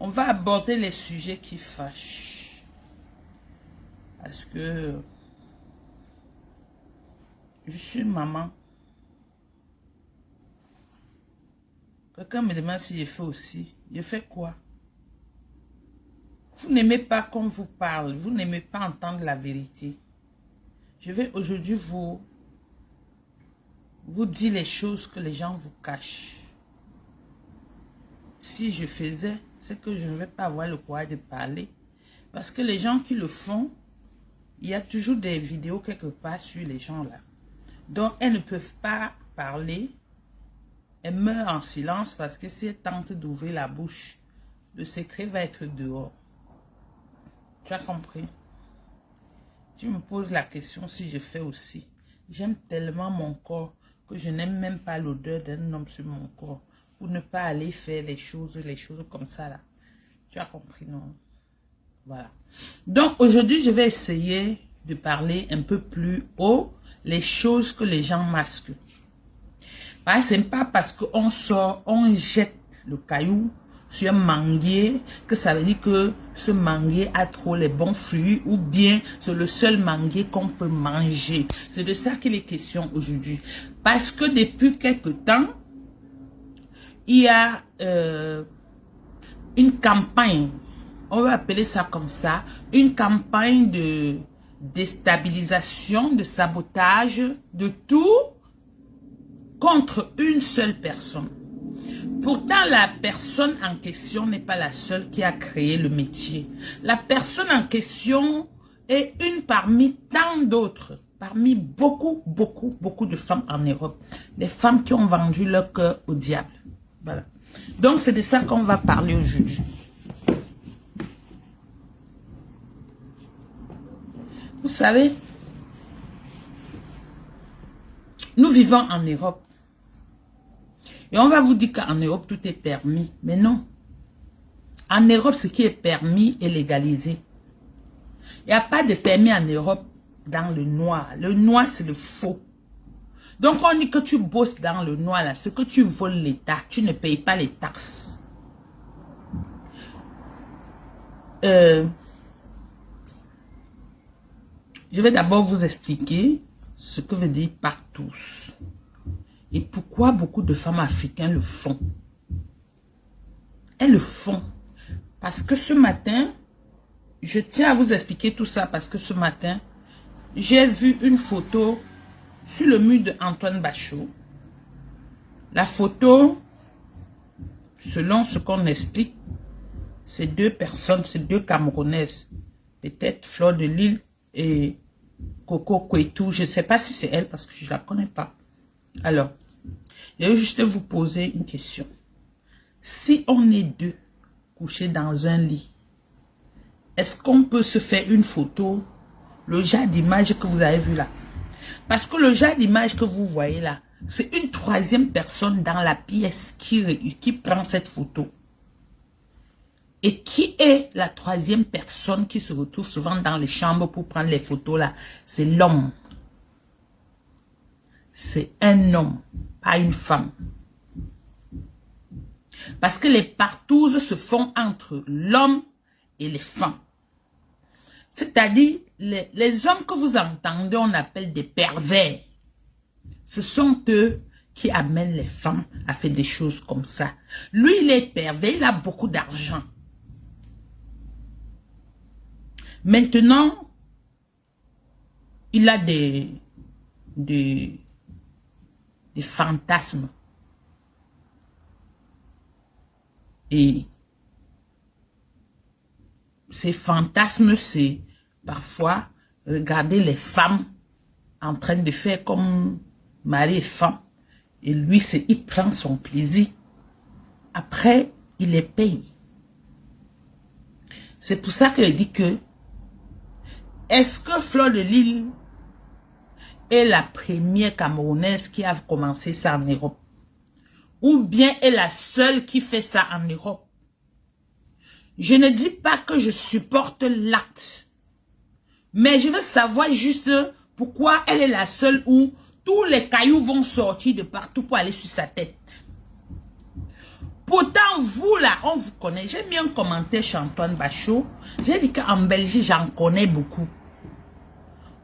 On va aborder les sujets qui fâchent. Parce que je suis maman. Quelqu'un me demande si je fais aussi. Je fais quoi? Vous n'aimez pas qu'on vous parle. Vous n'aimez pas entendre la vérité. Je vais aujourd'hui vous dire les choses que les gens vous cachent. Si je faisais, c'est que je ne vais pas avoir le courage de parler. Parce que les gens qui le font, il y a toujours des vidéos quelque part sur les gens là. Donc, elles ne peuvent pas parler. Elles meurent en silence parce que si elles tentent d'ouvrir la bouche, le secret va être dehors. Tu as compris? Tu me poses la question si je fais aussi. J'aime tellement mon corps que je n'aime même pas l'odeur d'un homme sur mon corps. Pour ne pas aller faire les choses comme ça là. Tu as compris, non? Voilà. Donc aujourd'hui, je vais essayer de parler un peu plus haut les choses que les gens masquent. Ce n'est pas parce qu'on sort, on jette le caillou sur un manguier que ça veut dire que ce manguier a trop les bons fruits ou bien c'est le seul manguier qu'on peut manger. C'est de ça qu'il est question aujourd'hui. Parce que depuis quelque temps, il y a une campagne, on va appeler ça comme ça, une campagne de déstabilisation, de sabotage, de tout contre une seule personne. Pourtant, la personne en question n'est pas la seule qui a créé le métier. La personne en question est une parmi tant d'autres, parmi beaucoup de femmes en Europe. Des femmes qui ont vendu leur cœur au diable. Voilà. Donc, c'est de ça qu'on va parler aujourd'hui. Vous savez, nous vivons en Europe. Et on va vous dire qu'en Europe, tout est permis. Mais non. En Europe, ce qui est permis est légalisé. Il n'y a pas de permis en Europe dans le noir. Le noir, c'est le faux. Donc, on dit que tu bosses dans le noir, là, c'est que tu voles l'État. Tu ne payes pas les taxes. Je vais d'abord vous expliquer ce que veut dire partous. Et pourquoi beaucoup de femmes africaines le font. Elles le font. Parce que ce matin, je tiens à vous expliquer tout ça parce que ce matin, j'ai vu une photo sur le mur de Antoine Bachot. La photo, selon ce qu'on explique, c'est deux personnes, c'est deux Camerounaises. Peut-être Fleur de Lille et Coco Kouetou. Je ne sais pas si c'est elle parce que je ne la connais pas. Alors, je vais juste vous poser une question. Si on est deux couchés dans un lit, est-ce qu'on peut se faire une photo, le genre d'image que vous avez vu là? Parce que le genre d'image que vous voyez là, c'est une troisième personne dans la pièce qui prend cette photo. Et qui est la troisième personne qui se retrouve souvent dans les chambres pour prendre les photos là? C'est l'homme. C'est un homme, pas une femme. Parce que les partous se font entre l'homme et les femmes. C'est-à-dire, les hommes que vous entendez, on appelle des pervers. Ce sont eux qui amènent les femmes à faire des choses comme ça. Lui, il est pervers, il a beaucoup d'argent. Maintenant, il a des fantasmes. Et ces fantasmes, c'est parfois regarder les femmes en train de faire comme mari et femme. Et lui, il prend son plaisir. Après, il les paye. C'est pour ça que je dis que est-ce que Fleur de Lille est la première Camerounaise qui a commencé ça en Europe? Ou bien est la seule qui fait ça en Europe? Je ne dis pas que je supporte l'acte. Mais je veux savoir juste pourquoi elle est la seule où tous les cailloux vont sortir de partout pour aller sur sa tête. Pourtant, vous là, on vous connaît. J'ai mis un commentaire chez Antoine Bachot. J'ai dit qu'en Belgique, j'en connais beaucoup.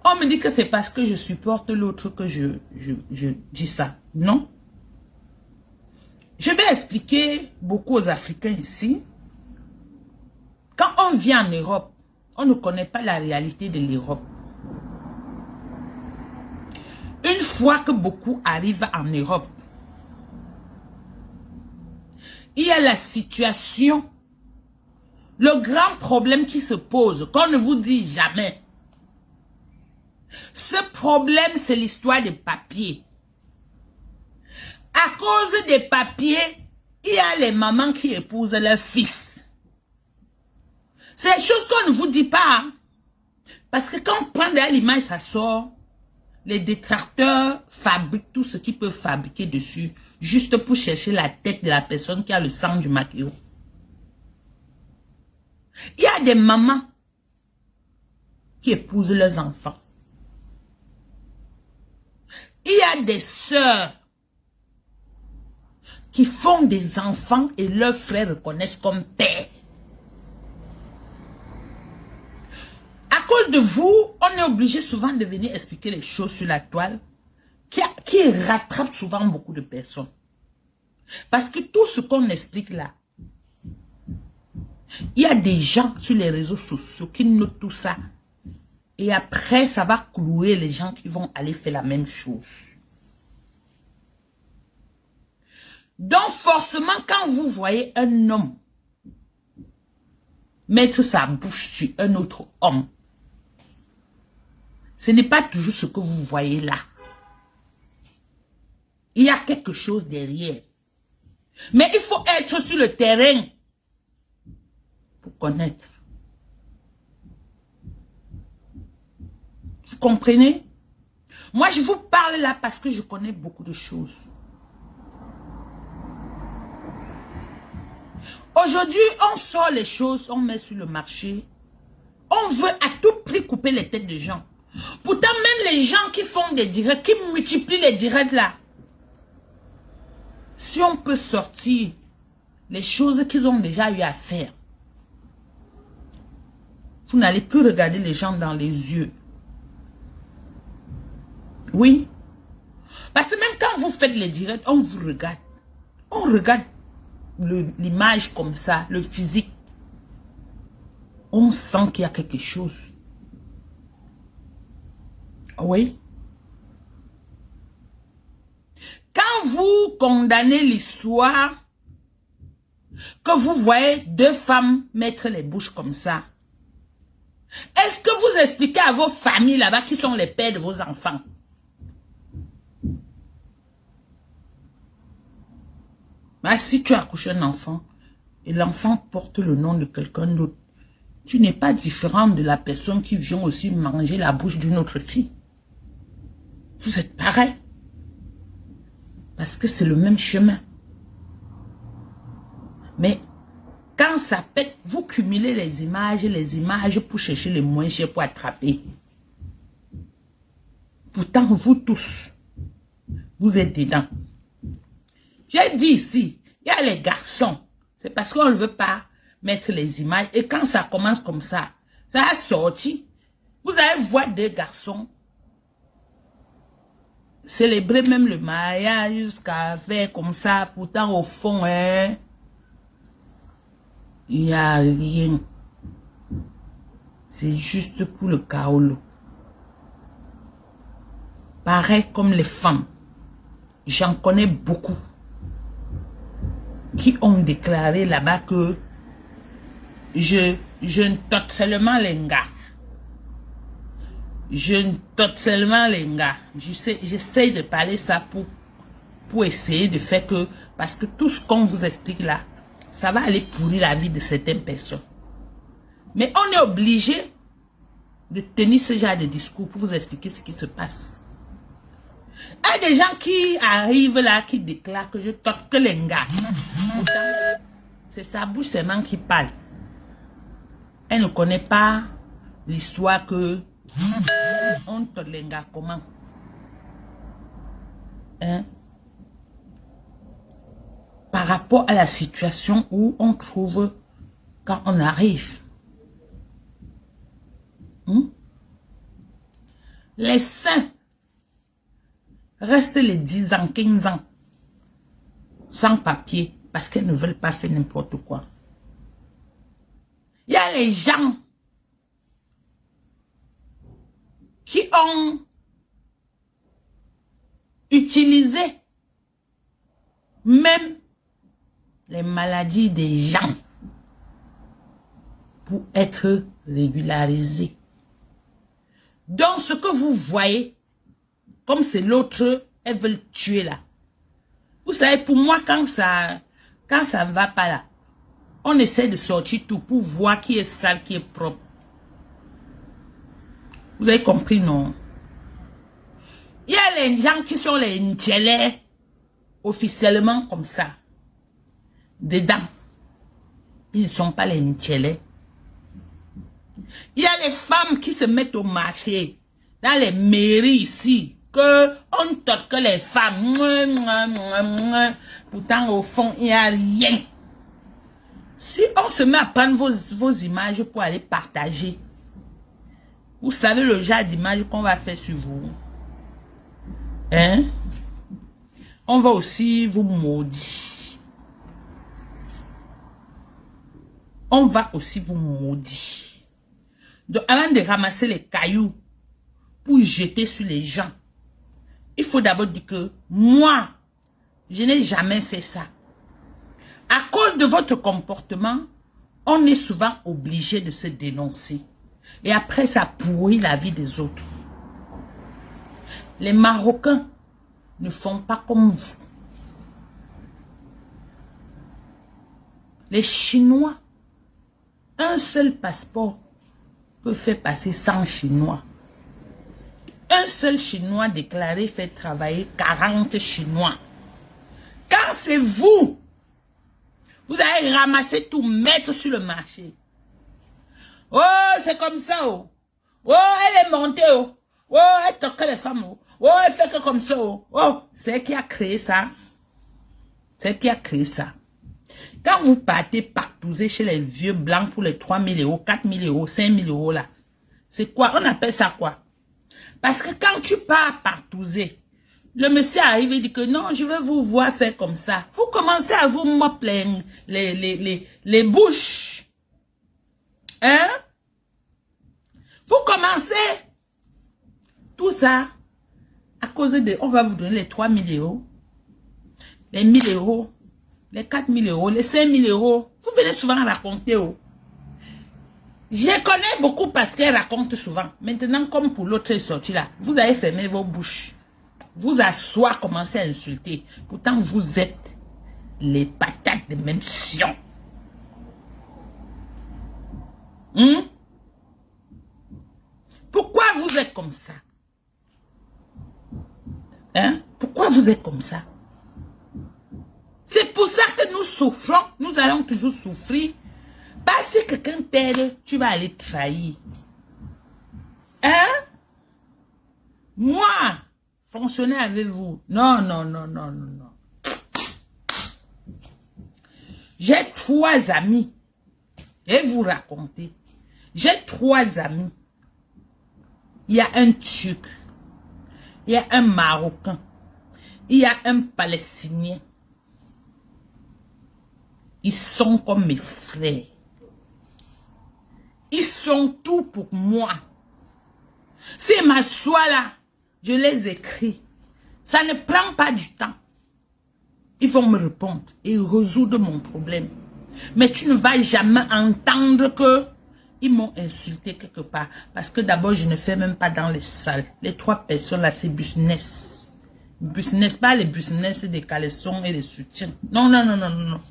On me dit que c'est parce que je supporte l'autre que je dis ça. Non. Je vais expliquer beaucoup aux Africains ici. Quand on vient en Europe, on ne connaît pas la réalité de l'Europe. Une fois que beaucoup arrivent en Europe, il y a la situation, le grand problème qui se pose, qu'on ne vous dit jamais. Ce problème, c'est l'histoire des papiers. À cause des papiers, il y a les mamans qui épousent leurs fils. C'est des choses qu'on ne vous dit pas. Hein? Parce que quand on prend de l'image, ça sort. Les détracteurs fabriquent tout ce qu'ils peuvent fabriquer dessus, juste pour chercher la tête de la personne qui a le sang du maquillot. Il y a des mamans qui épousent leurs enfants. Il y a des sœurs qui font des enfants et leurs frères reconnaissent comme père. À cause de vous, on est obligé souvent de venir expliquer les choses sur la toile qui rattrape souvent beaucoup de personnes. Parce que tout ce qu'on explique là, il y a des gens sur les réseaux sociaux qui notent tout ça. Et après, ça va clouer les gens qui vont aller faire la même chose. Donc forcément, quand vous voyez un homme mettre sa bouche sur un autre homme, ce n'est pas toujours ce que vous voyez là. Il y a quelque chose derrière. Mais il faut être sur le terrain pour connaître. Vous comprenez? Moi, je vous parle là parce que je connais beaucoup de choses. Aujourd'hui, on sort les choses, on met sur le marché. On veut à tout prix couper les têtes des gens. Pourtant, même les gens qui font des directs, qui multiplient les directs là, si on peut sortir les choses qu'ils ont déjà eu à faire, vous n'allez plus regarder les gens dans les yeux. Oui. Parce que même quand vous faites les directs, on vous regarde. On regarde l'image comme ça, le physique. On sent qu'il y a quelque chose. Oui. Quand vous condamnez l'histoire, que vous voyez deux femmes mettre les bouches comme ça, est-ce que vous expliquez à vos familles là-bas qui sont les pères de vos enfants? Mais si tu accouches un enfant et l'enfant porte le nom de quelqu'un d'autre, tu n'es pas différent de la personne qui vient aussi manger la bouche d'une autre fille. Vous êtes pareil. Parce que c'est le même chemin. Mais quand ça pète, vous cumulez les images pour chercher les moins chers pour attraper. Pourtant, vous tous, vous êtes dedans. J'ai dit ici, il y a les garçons. C'est parce qu'on ne veut pas mettre les images. Et quand ça commence comme ça a sorti. Vous allez voir des garçons célébrer même le mariage jusqu'à faire comme ça. Pourtant, au fond, hein, il n'y a rien. C'est juste pour le chaos. Pareil comme les femmes. J'en connais beaucoup qui ont déclaré là-bas que je ne tote seulement les gars. Je ne tote seulement les gars. J'essaie de parler ça pour essayer de faire que... Parce que tout ce qu'on vous explique là, ça va aller pourrir la vie de certaines personnes. Mais on est obligé de tenir ce genre de discours pour vous expliquer ce qui se passe. Il y a des gens qui arrivent là, qui déclarent que je tote que les gars. Pourtant, c'est sa bouche seulement qui parle. Elle ne connaît pas l'histoire que on tote les gars comment. Hein? Par rapport à la situation où on trouve quand on arrive. Les saints restent les 10 ans, 15 ans sans papier parce qu'elles ne veulent pas faire n'importe quoi. Il y a les gens qui ont utilisé même les maladies des gens pour être régularisés. Donc, ce que vous voyez, comme c'est l'autre, elles veulent tuer là. Vous savez, pour moi, quand ça ne va pas là, on essaie de sortir tout pour voir qui est sale, qui est propre. Vous avez compris, non? Il y a les gens qui sont les Ntchélés, officiellement comme ça. Dedans, ils ne sont pas les Ntchélés. Il y a les femmes qui se mettent au marché, dans les mairies ici, que on toque les femmes. Pourtant, au fond, il n'y a rien. Si on se met à prendre vos images pour aller partager, vous savez le genre d'image qu'on va faire sur vous. Hein? On va aussi vous maudire. On va aussi vous maudire. Donc, avant de ramasser les cailloux pour jeter sur les gens, il faut d'abord dire que moi, je n'ai jamais fait ça. À cause de votre comportement, on est souvent obligé de se dénoncer. Et après, ça pourrit la vie des autres. Les Marocains ne font pas comme vous. Les Chinois, un seul passeport peut faire passer 100 Chinois. Un seul Chinois déclaré fait travailler 40 Chinois. Quand c'est vous, vous allez ramasser tout, mettre sur le marché. Oh, c'est comme ça, oh. Oh, elle est montée, oh. Oh, elle toque les femmes, oh. Oh, elle fait que comme ça, oh. Oh, c'est elle qui a créé ça. C'est elle qui a créé ça. Quand vous partez partouzer chez les vieux blancs pour les 3 000 euros, 4 000 euros, 5 000 euros là, c'est quoi? On appelle ça quoi? Parce que quand tu pars partouzer, le monsieur arrive et dit que non, je veux vous voir faire comme ça. Vous commencez à vous mopler les bouches. Hein? Vous commencez tout ça à cause de... On va vous donner les 3 000 euros, les 1 000 euros, les 4 000 euros, les 5 000 euros. Vous venez souvent raconter. Oh. Je connais beaucoup parce qu'elle raconte souvent. Maintenant, comme pour l'autre sortie là, vous avez fermé vos bouches. Vous asseoir, commencer à insulter. Pourtant, vous êtes les patates de même sion. Pourquoi vous êtes comme ça? Hein? Pourquoi vous êtes comme ça? C'est pour ça que nous souffrons. Nous allons toujours souffrir. Parce que quelqu'un t'aide, tu vas aller trahir. Hein? Moi, fonctionner avec vous. Non, non, non, non, non, non. J'ai 3 amis. Et vous racontez. J'ai 3 amis. Il y a un Turc. Il y a un Marocain. Il y a un Palestinien. Ils sont comme mes frères. Ils sont tout pour moi. Si je m'assois là, je les écris. Ça ne prend pas du temps. Ils vont me répondre et résoudre mon problème. Mais tu ne vas jamais entendre que ils m'ont insulté quelque part. Parce que d'abord, je ne fais même pas dans les salles. Les 3 personnes là, c'est business. Business, pas les business des caleçons et des soutiens. Non, non, non, non, non.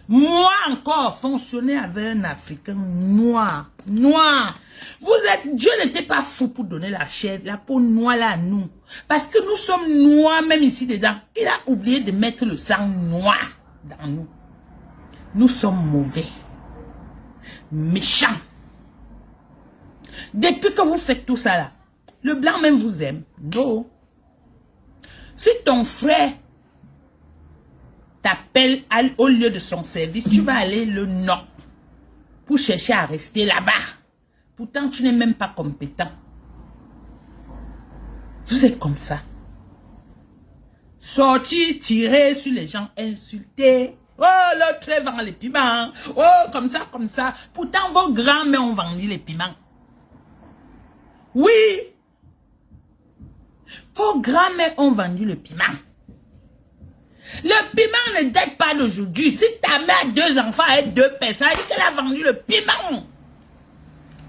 Moi encore, fonctionner avec un Africain noir. Noir. Vous êtes, Dieu n'était pas fou pour donner la chair, la peau noire là à nous. Parce que nous sommes noirs même ici dedans. Il a oublié de mettre le sang noir dans nous. Nous sommes mauvais. Méchants. Depuis que vous faites tout ça là, le blanc même vous aime. Non. Si ton frère t'appelle au lieu de son service, tu vas aller le knock pour chercher à rester là-bas. Pourtant, tu n'es même pas compétent. Vous êtes comme ça. Sortir, tirer sur les gens, insulter. Oh, l'autre vend les piments. Oh, comme ça, comme ça. Pourtant, vos grands-mères ont vendu les piments. Oui. Vos grands-mères ont vendu le piment. Le piment ne date pas d'aujourd'hui. Si ta mère a 2 enfants et 2 personnes, elle dit qu'elle a vendu le piment.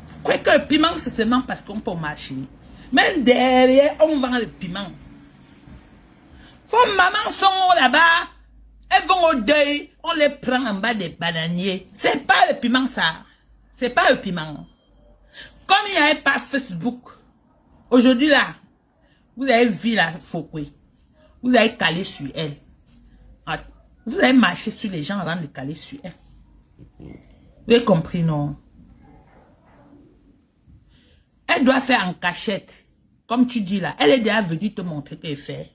Vous croyez que le piment, c'est seulement parce qu'on peut marcher. Même derrière, on vend le piment. Vos mamans sont là-bas, elles vont au deuil, on les prend en bas des bananiers. C'est pas le piment, ça. C'est pas le piment. Comme il n'y avait pas Facebook, aujourd'hui là, vous avez vu la Fouquet. Vous avez calé sur elle. Vous avez marché sur les gens avant de caler sur elle. Vous avez compris, non? Elle doit faire en cachette. Comme tu dis là, elle est déjà venue te montrer qu'elle fait.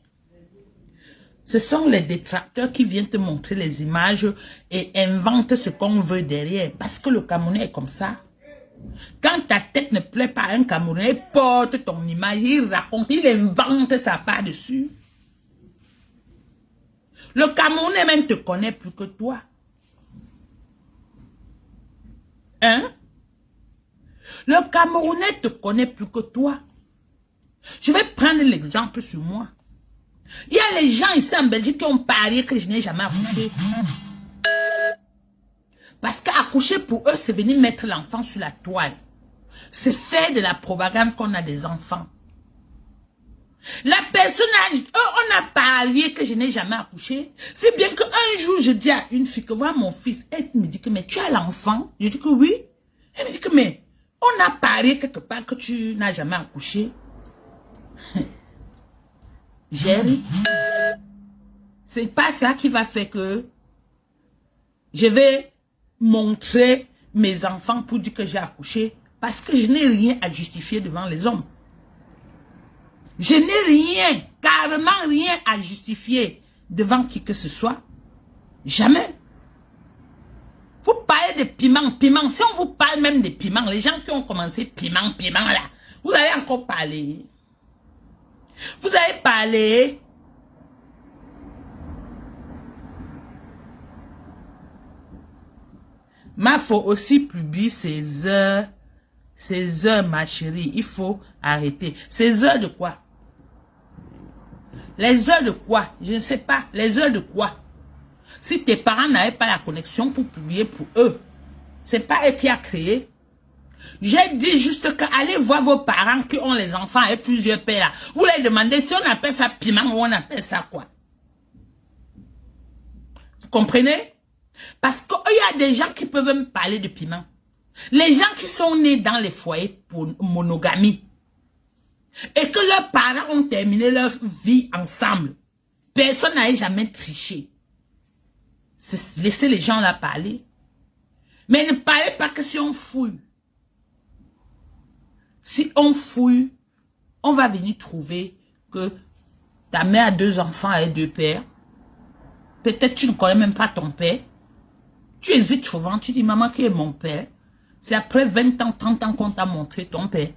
Ce sont les détracteurs qui viennent te montrer les images et inventent ce qu'on veut derrière. Parce que le Camerounais est comme ça. Quand ta tête ne plaît pas à un Camerounais, il porte ton image, il raconte, il invente sa part dessus. Le Camerounais même te connaît plus que toi. Hein? Le Camerounais te connaît plus que toi. Je vais prendre l'exemple sur moi. Il y a les gens ici en Belgique qui ont parié que je n'ai jamais accouché. Parce qu'accoucher pour eux, c'est venir mettre l'enfant sur la toile. C'est faire de la propagande qu'on a des enfants. La personne on a parié que je n'ai jamais accouché. C'est bien qu'un jour, je dis à une fille que voilà mon fils. Elle me dit que mais tu as l'enfant? Je dis que oui. Elle me dit que mais on a parié quelque part que tu n'as jamais accouché. J'ai ri. C'est pas ça qui va faire que je vais montrer mes enfants pour dire que j'ai accouché. Parce que je n'ai rien à justifier devant les hommes. Je n'ai rien, carrément rien à justifier devant qui que ce soit. Jamais. Vous parlez de piment. Si on vous parle même de piment, les gens qui ont commencé piment là, vous allez encore parler. Vous avez parlé. Mais il faut aussi publier ses heures, ma chérie. Il faut arrêter. Ces heures de quoi? Les heures de quoi? Je ne sais pas. Les heures de quoi? Si tes parents n'avaient pas la connexion pour publier pour eux, c'est pas eux qui a créé. J'ai dit juste que allez voir vos parents qui ont les enfants et plusieurs pères. Vous les demandez si on appelle ça piment ou on appelle ça quoi. Vous comprenez? Parce qu'il y a des gens qui peuvent me parler de piment. Les gens qui sont nés dans les foyers pour monogamie et que leurs parents ont terminé leur vie ensemble. Personne n'a jamais triché. Laissez les gens là parler. Mais ne parlez pas que si on fouille. Si on fouille, on va venir trouver que ta mère a 2 enfants et 2 pères. Peut-être tu ne connais même pas ton père. Tu hésites souvent, tu dis maman qui est mon père. C'est après 20 ans, 30 ans qu'on t'a montré ton père.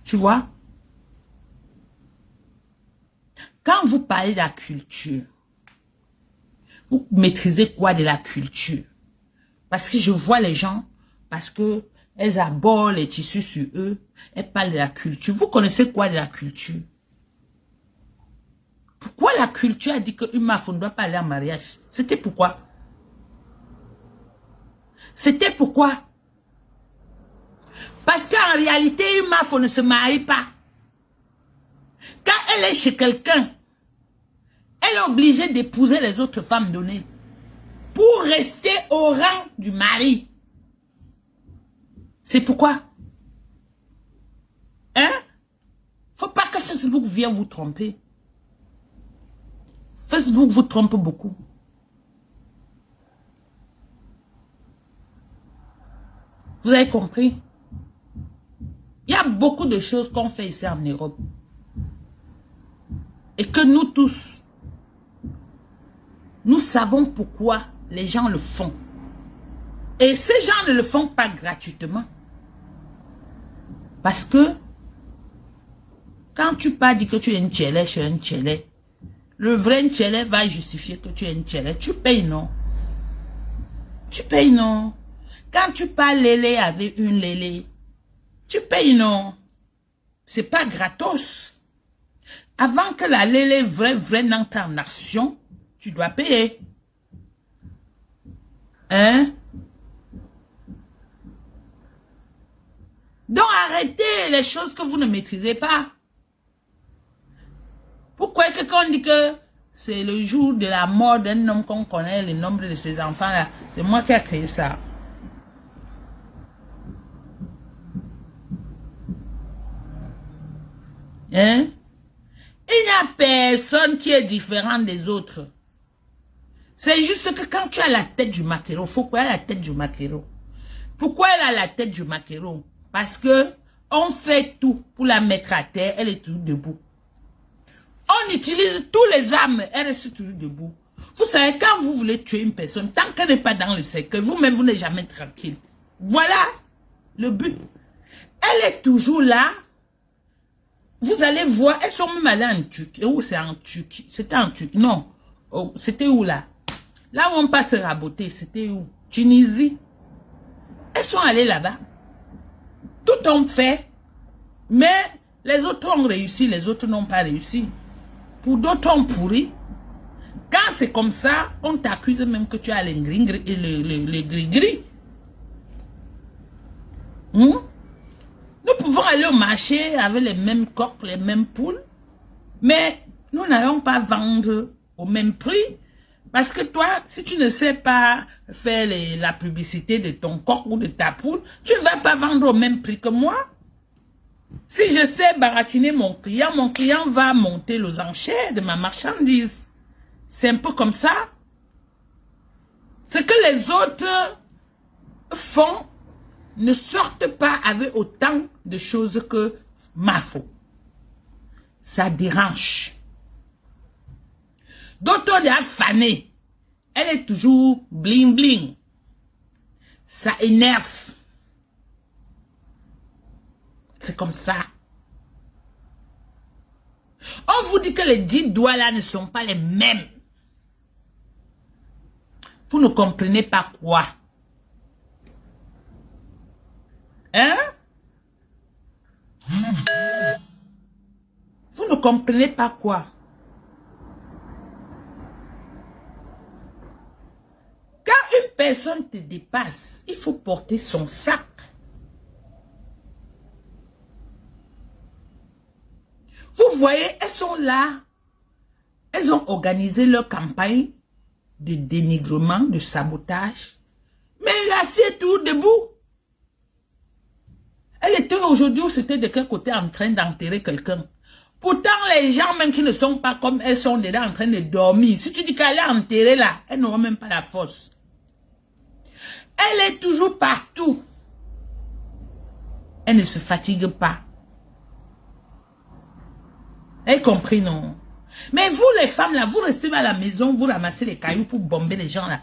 Tu vois? Quand vous parlez de la culture, vous maîtrisez quoi de la culture? Parce que je vois les gens, parce que elles abordent les tissus sur eux, elles parlent de la culture. Vous connaissez quoi de la culture? Pourquoi la culture a dit qu'une meuf ne doit pas aller en mariage? C'était pourquoi? C'était pourquoi? Parce qu'en réalité, une meuf ne se marie pas. Quand elle est chez quelqu'un, elle est obligée d'épouser les autres femmes données pour rester au rang du mari. C'est pourquoi? Hein? Faut pas que Facebook vienne vous tromper. Facebook vous trompe beaucoup. Vous avez compris? Il y a beaucoup de choses qu'on fait ici en Europe. Et que nous tous, savons pourquoi les gens le font. Et ces gens ne le font pas gratuitement. Parce que quand tu pars dire que tu es un tchélé chez un tchélé, le vrai tchélé va justifier que tu es un tchélé. Tu payes, non? Tu payes, non? Quand tu pars lélé avec une lélé, tu payes, non? C'est pas gratos. Avant que la lélé vraie n'entre en action, tu dois payer. Hein? Donc arrêtez les choses que vous ne maîtrisez pas. Pourquoi que quand on dit que c'est le jour de la mort d'un homme qu'on connaît le nombre de ses enfants là, c'est moi qui ai créé ça. Hein? Il n'y a personne qui est différent des autres. C'est juste que quand tu as la tête du maquereau, faut quoi la tête du maquereau? Pourquoi elle a la tête du maquereau? Parce que on fait tout pour la mettre à terre, elle est toujours debout. On utilise tous les armes, elle reste toujours debout. Vous savez, quand vous voulez tuer une personne, tant qu'elle n'est pas dans le cercueil, vous-même, vous n'êtes jamais tranquille. Voilà le but. Elle est toujours là. Vous allez voir, elles sont même allées en Turquie. Où c'est en Turquie? C'était en Turquie. Non. Oh, c'était où là? Là où on passe raboter, c'était où? Tunisie. Elles sont allées là-bas. Tout ont fait. Mais les autres ont réussi, les autres n'ont pas réussi. Pour d'autres ont pourri. Quand c'est comme ça, on t'accuse même que tu as le gris-gris. Nous pouvons aller au marché avec les mêmes coqs, les mêmes poules, mais nous n'allons pas vendre au même prix. Parce que toi, si tu ne sais pas faire la publicité de ton coq ou de ta poule, tu ne vas pas vendre au même prix que moi. Si je sais baratiner mon client va monter les enchères de ma marchandise. C'est un peu comme ça. Ce que les autres font ne sortent pas avec autant de choses que ma faute. Ça dérange. D'autres ont fané. Elle est toujours bling bling. Ça énerve. C'est comme ça. On vous dit que les 10 doigts là ne sont pas les mêmes. Vous ne comprenez pas quoi? Hein? Vous ne comprenez pas quoi? Quand une personne te dépasse, il faut porter son sac. Vous voyez, elles sont là. Elles ont organisé leur campagne de dénigrement, de sabotage. Mais la fille est toujours debout. Elle était aujourd'hui ou c'était de quel côté en train d'enterrer quelqu'un. Pourtant, les gens même qui ne sont pas comme elles sont déjà en train de dormir. Si tu dis qu'elle est enterrée là, elles n'auront même pas la force. Elle est toujours partout. Elle ne se fatigue pas. Vous avez compris, non? Mais vous, les femmes, là, vous restez à la maison, vous ramassez les cailloux pour bomber les gens, là.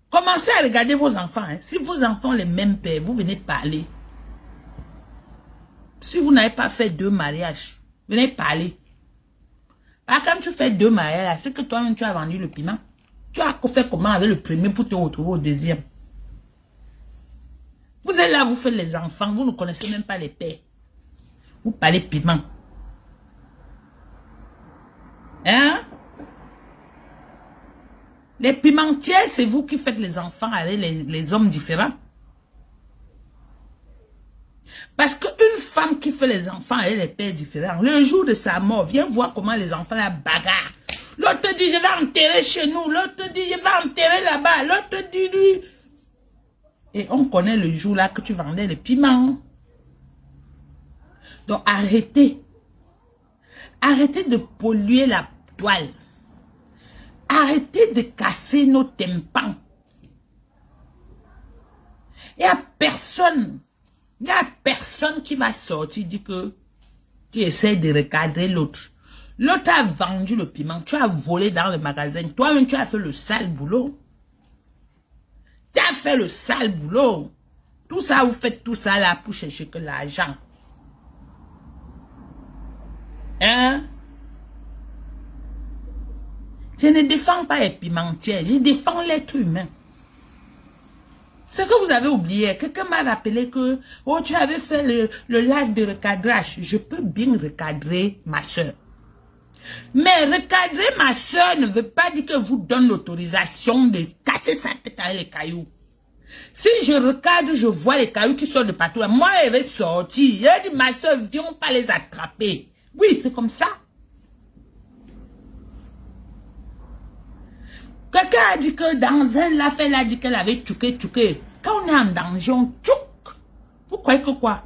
Commencez à regarder vos enfants. Hein. Si vos enfants ont les mêmes pères, vous venez parler. Si vous n'avez pas fait 2 mariages, venez parler. Ah, quand tu fais 2 mariages, c'est que toi-même, tu as vendu le piment. Tu as fait comment avec le premier pour te retrouver au deuxième? Vous êtes là, vous faites les enfants, vous ne connaissez même pas les pères. Vous parlez piment. Hein? Les pimentiers, c'est vous qui faites les enfants avec les hommes différents. Parce qu'une femme qui fait les enfants avec les pères différents, le jour de sa mort, viens voir comment les enfants la bagarrent. L'autre dit, je vais enterrer chez nous. L'autre dit, je vais enterrer là-bas. L'autre dit, lui. Et on connaît le jour là que tu vendais le piment. Donc arrêtez. Arrêtez de polluer la toile. Arrêtez de casser nos tympans. Il n'y a personne. Il n'y a personne qui va sortir dire que tu essaies de recadrer l'autre. L'autre a vendu le piment. Tu as volé dans le magasin. Toi-même, tu as fait le sale boulot. Tu as fait le sale boulot. Tout ça, vous faites tout ça là pour chercher que l'argent. Hein? Je ne défends pas les pimentières. Je défends l'être humain. Ce que vous avez oublié, quelqu'un m'a rappelé que oh, tu avais fait le live de recadrage. Je peux bien recadrer ma soeur. Mais recadrer ma soeur ne veut pas dire que vous donne l'autorisation de casser sa tête avec les cailloux. Si je recadre, je vois les cailloux qui sortent de partout. Moi, elle va sortir. Je dis, ma soeur, viens pas les attraper. Oui, c'est comme ça. Quelqu'un a dit que dans un live, elle a dit qu'elle avait tchouké. Quand on est en danger, on tchouk. Vous croyez que quoi?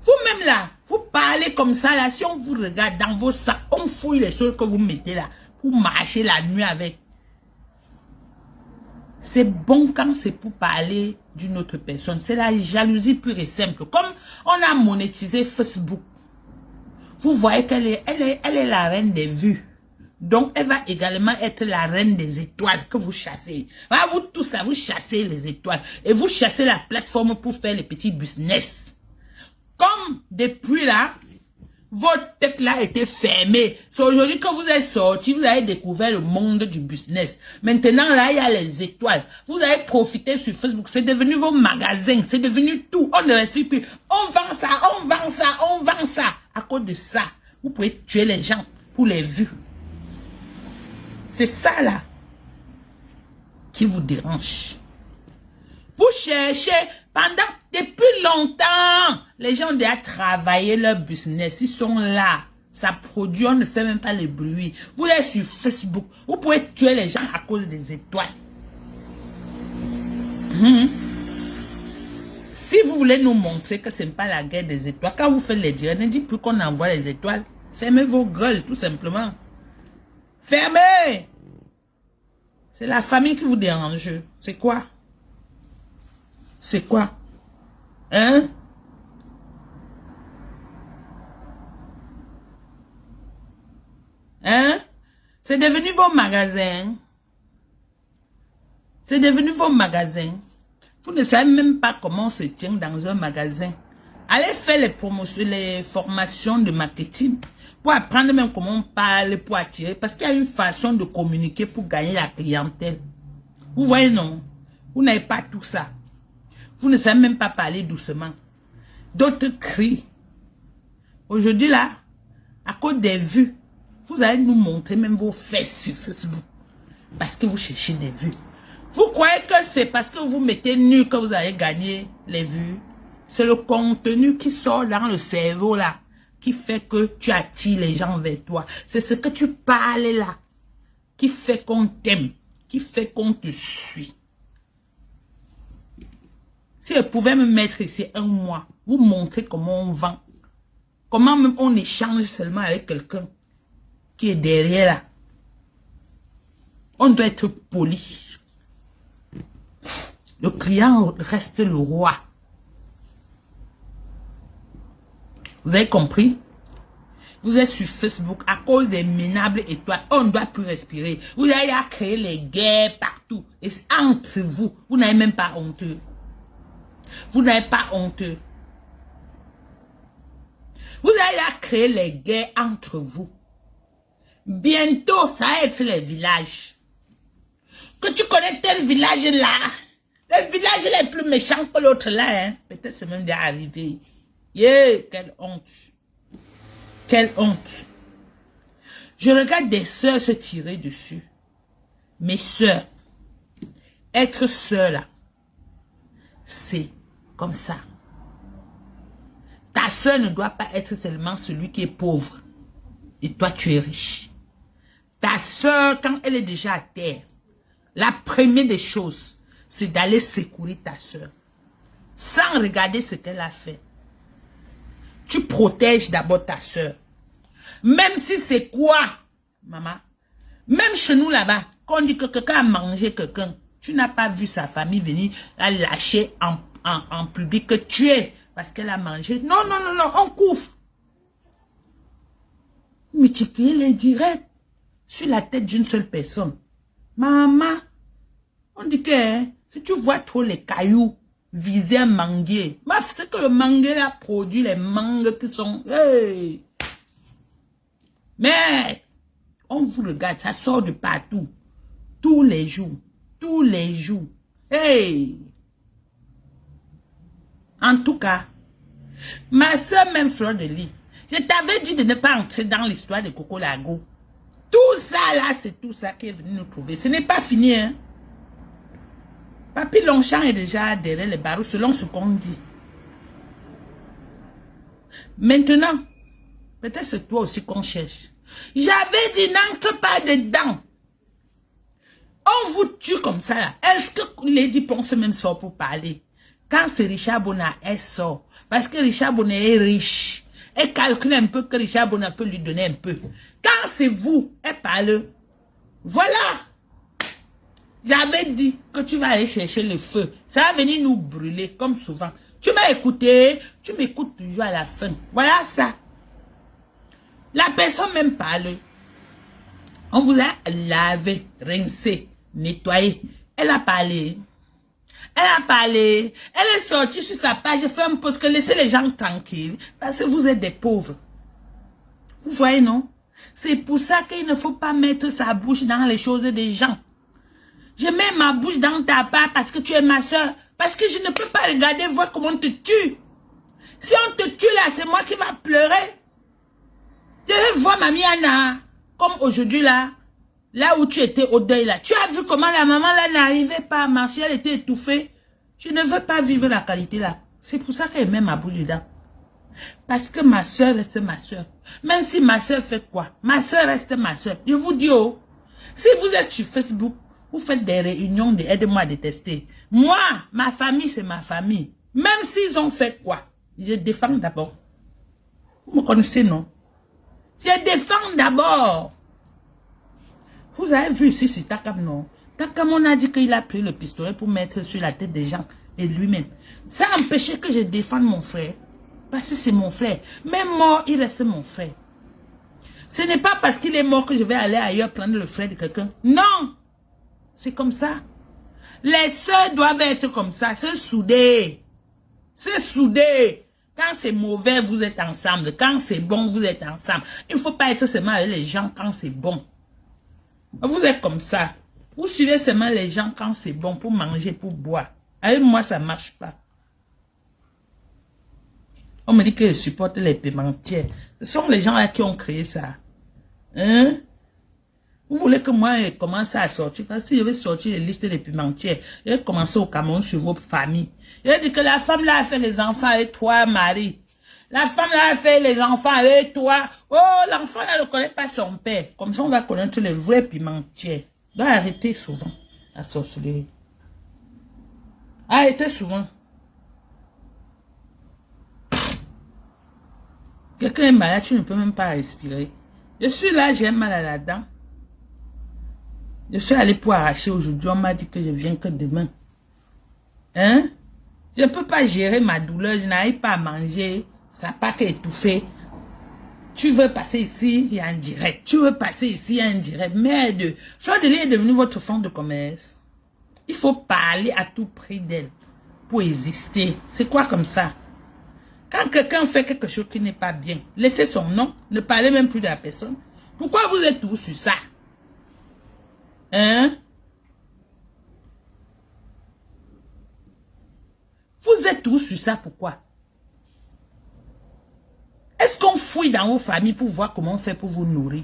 Vous-même là, vous parlez comme ça là, si on vous regarde dans vos sacs, on fouille les choses que vous mettez là, pour marcher la nuit avec. C'est bon quand c'est pour parler d'une autre personne. C'est la jalousie pure et simple. Comme on a monétisé Facebook. Vous voyez qu'elle est la reine des vues. Donc, elle va également être la reine des étoiles que vous chassez. Ah, vous tous là, vous chassez les étoiles. Et vous chassez la plateforme pour faire les petits business. Comme depuis là, votre tête là était fermée. C'est aujourd'hui que vous êtes sorti, vous avez découvert le monde du business. Maintenant là, il y a les étoiles. Vous avez profité sur Facebook. C'est devenu vos magasins. C'est devenu tout. On ne respire plus. On vend ça, on vend ça, on vend ça. À cause de ça, vous pouvez tuer les gens pour les vues. C'est ça là qui vous dérange. Vous cherchez depuis longtemps. Les gens ont déjà travaillé leur business. Ils sont là. Ça produit, on ne fait même pas les bruits. Vous êtes sur Facebook. Vous pouvez tuer les gens à cause des étoiles. Si vous voulez nous montrer que ce n'est pas la guerre des étoiles, quand vous faites les directs, ne dites plus qu'on envoie les étoiles. Fermez vos gueules, tout simplement. Fermez! C'est la famille qui vous dérange. C'est quoi? C'est quoi? Hein? Hein? C'est devenu vos magasins. C'est devenu vos magasins. Vous ne savez même pas comment on se tient dans un magasin. Allez faire les promotions, les formations de marketing pour apprendre même comment on parle, pour attirer. Parce qu'il y a une façon de communiquer pour gagner la clientèle. Vous voyez, non? Vous n'avez pas tout ça. Vous ne savez même pas parler doucement. D'autres crient. Aujourd'hui, là, à cause des vues, vous allez nous montrer même vos fesses sur Facebook. Parce que vous cherchez des vues. Vous croyez que c'est parce que vous mettez nu que vous allez gagner les vues? C'est le contenu qui sort dans le cerveau, là, qui fait que tu attires les gens vers toi. C'est ce que tu parles, là, qui fait qu'on t'aime, qui fait qu'on te suit. Si vous pouvez me mettre ici un mois, vous montrer comment on vend, comment même on échange seulement avec quelqu'un qui est derrière là. On doit être poli. Le client reste le roi. Vous avez compris? Vous êtes sur Facebook à cause des minables étoiles. On ne doit plus respirer. Vous avez à créer les guerres partout. Et entre vous, vous n'avez même pas honteux. Vous n'avez pas honteux. Vous allez à créer les guerres entre vous. Bientôt, ça va être les villages. Que tu connais tel village là. Le village est plus méchant que l'autre là. Hein? Peut-être c'est même déjà arrivé. Yeah, quelle honte. Quelle honte. Je regarde des sœurs se tirer dessus. Mes sœurs. Être sœur là. C'est comme ça. Ta sœur ne doit pas être seulement celui qui est pauvre. Et toi tu es riche. Ta sœur, quand elle est déjà à terre, la première des choses, c'est d'aller secourir ta sœur. Sans regarder ce qu'elle a fait. Tu protèges d'abord ta sœur. Même si c'est quoi, maman? Même chez nous là-bas, quand on dit que quelqu'un a mangé quelqu'un, tu n'as pas vu sa famille venir la lâcher en public que tu es parce qu'elle a mangé. Non, non, non, non, on couvre. Multipliez les directs sur la tête d'une seule personne. Maman, on dit que hein, si tu vois trop les cailloux viser un manguier, c'est que le manguier là produit les mangues qui sont... Hey. Mais, on vous regarde, ça sort de partout. Tous les jours. Tous les jours. Hey! En tout cas, ma soeur même Fleur de Lis, je t'avais dit de ne pas entrer dans l'histoire de Coco Lago. Tout ça là, c'est tout ça qui est venu nous trouver. Ce n'est pas fini, hein. Papy Longchamp est déjà derrière les barreaux, selon ce qu'on dit. Maintenant, peut-être c'est toi aussi qu'on cherche. J'avais dit n'entre pas dedans. On vous tue comme ça là. Est-ce que Lady Ponce même sort pour parler? Quand c'est Richard Bona, elle sort. Parce que Richard Bona est riche. Elle calcule un peu que Richard Bona peut lui donner un peu. Quand c'est vous, elle parle. Voilà. J'avais dit que tu vas aller chercher le feu. Ça va venir nous brûler comme souvent. Tu m'as écouté. Tu m'écoutes toujours à la fin. Voilà ça. La personne même parle. On vous a lavé, rincé, nettoyé. Elle a parlé. Elle a parlé. Elle est sortie sur sa page. Fait un post que laissez les gens tranquilles. Parce que vous êtes des pauvres. Vous voyez, non? C'est pour ça qu'il ne faut pas mettre sa bouche dans les choses des gens. Je mets ma bouche dans ta part parce que tu es ma soeur. Parce que je ne peux pas regarder, voir comment on te tue. Si on te tue là, c'est moi qui va pleurer. Je veux voir Mamie Anna. Comme aujourd'hui là. Là où tu étais au deuil là. Tu as vu comment la maman là n'arrivait pas à marcher. Elle était étouffée. Je ne veux pas vivre la qualité là. C'est pour ça qu'elle met ma bouche dedans. Parce que ma soeur reste ma soeur. Même si ma soeur fait quoi? Ma soeur reste ma soeur. Je vous dis, oh. Si vous êtes sur Facebook, vous faites des réunions de aide-moi à détester. Moi, ma famille, c'est ma famille. Même s'ils ont fait quoi? Je défends d'abord. Vous me connaissez, non? Je défends d'abord. Vous avez vu ici sur Takam, non? Takam, on a dit qu'il a pris le pistolet pour mettre sur la tête des gens et lui-même. Ça a empêché que je défende mon frère. Parce que c'est mon frère. Même mort, il reste mon frère. Ce n'est pas parce qu'il est mort que je vais aller ailleurs prendre le frère de quelqu'un. Non! C'est comme ça. Les sœurs doivent être comme ça. C'est soudé. C'est soudé. Quand c'est mauvais, vous êtes ensemble. Quand c'est bon, vous êtes ensemble. Il ne faut pas être seulement avec les gens quand c'est bon. Vous êtes comme ça. Vous suivez seulement les gens quand c'est bon pour manger, pour boire. Avec moi, ça ne marche pas. On me dit que je supporte les pimentières. Ce sont les gens là qui ont créé ça. Hein? Vous voulez que moi je commence à sortir? Parce que si je vais sortir les listes des pimentières, je vais commencer au Cameroun sur vos familles. Je vais dire que la femme là a fait les enfants avec toi, Marie. La femme là a fait les enfants avec toi. Oh, l'enfant là ne connaît pas son père. Comme ça, on va connaître les vrais pimentières. Donc arrêtez souvent la sorcellerie. Arrêtez souvent. Quelqu'un est malade, tu ne peux même pas respirer. Je suis là, j'ai mal à la dent. Je suis allé pour arracher aujourd'hui, on m'a dit que je viens que demain. Hein? Je ne peux pas gérer ma douleur, je n'arrive pas à manger, ça n'a pas qu'étouffer. Tu veux passer ici, il y a un direct. Tu veux passer ici, il y a un direct. Merde, Fleur de Lis est devenu votre fonds de commerce. Il faut parler à tout prix d'elle pour exister. C'est quoi comme ça? Quand quelqu'un fait quelque chose qui n'est pas bien, laissez son nom, ne parlez même plus de la personne. Pourquoi vous êtes tous sur ça? Hein? Vous êtes tous sur ça, pourquoi? Est-ce qu'on fouille dans vos familles pour voir comment on fait pour vous nourrir?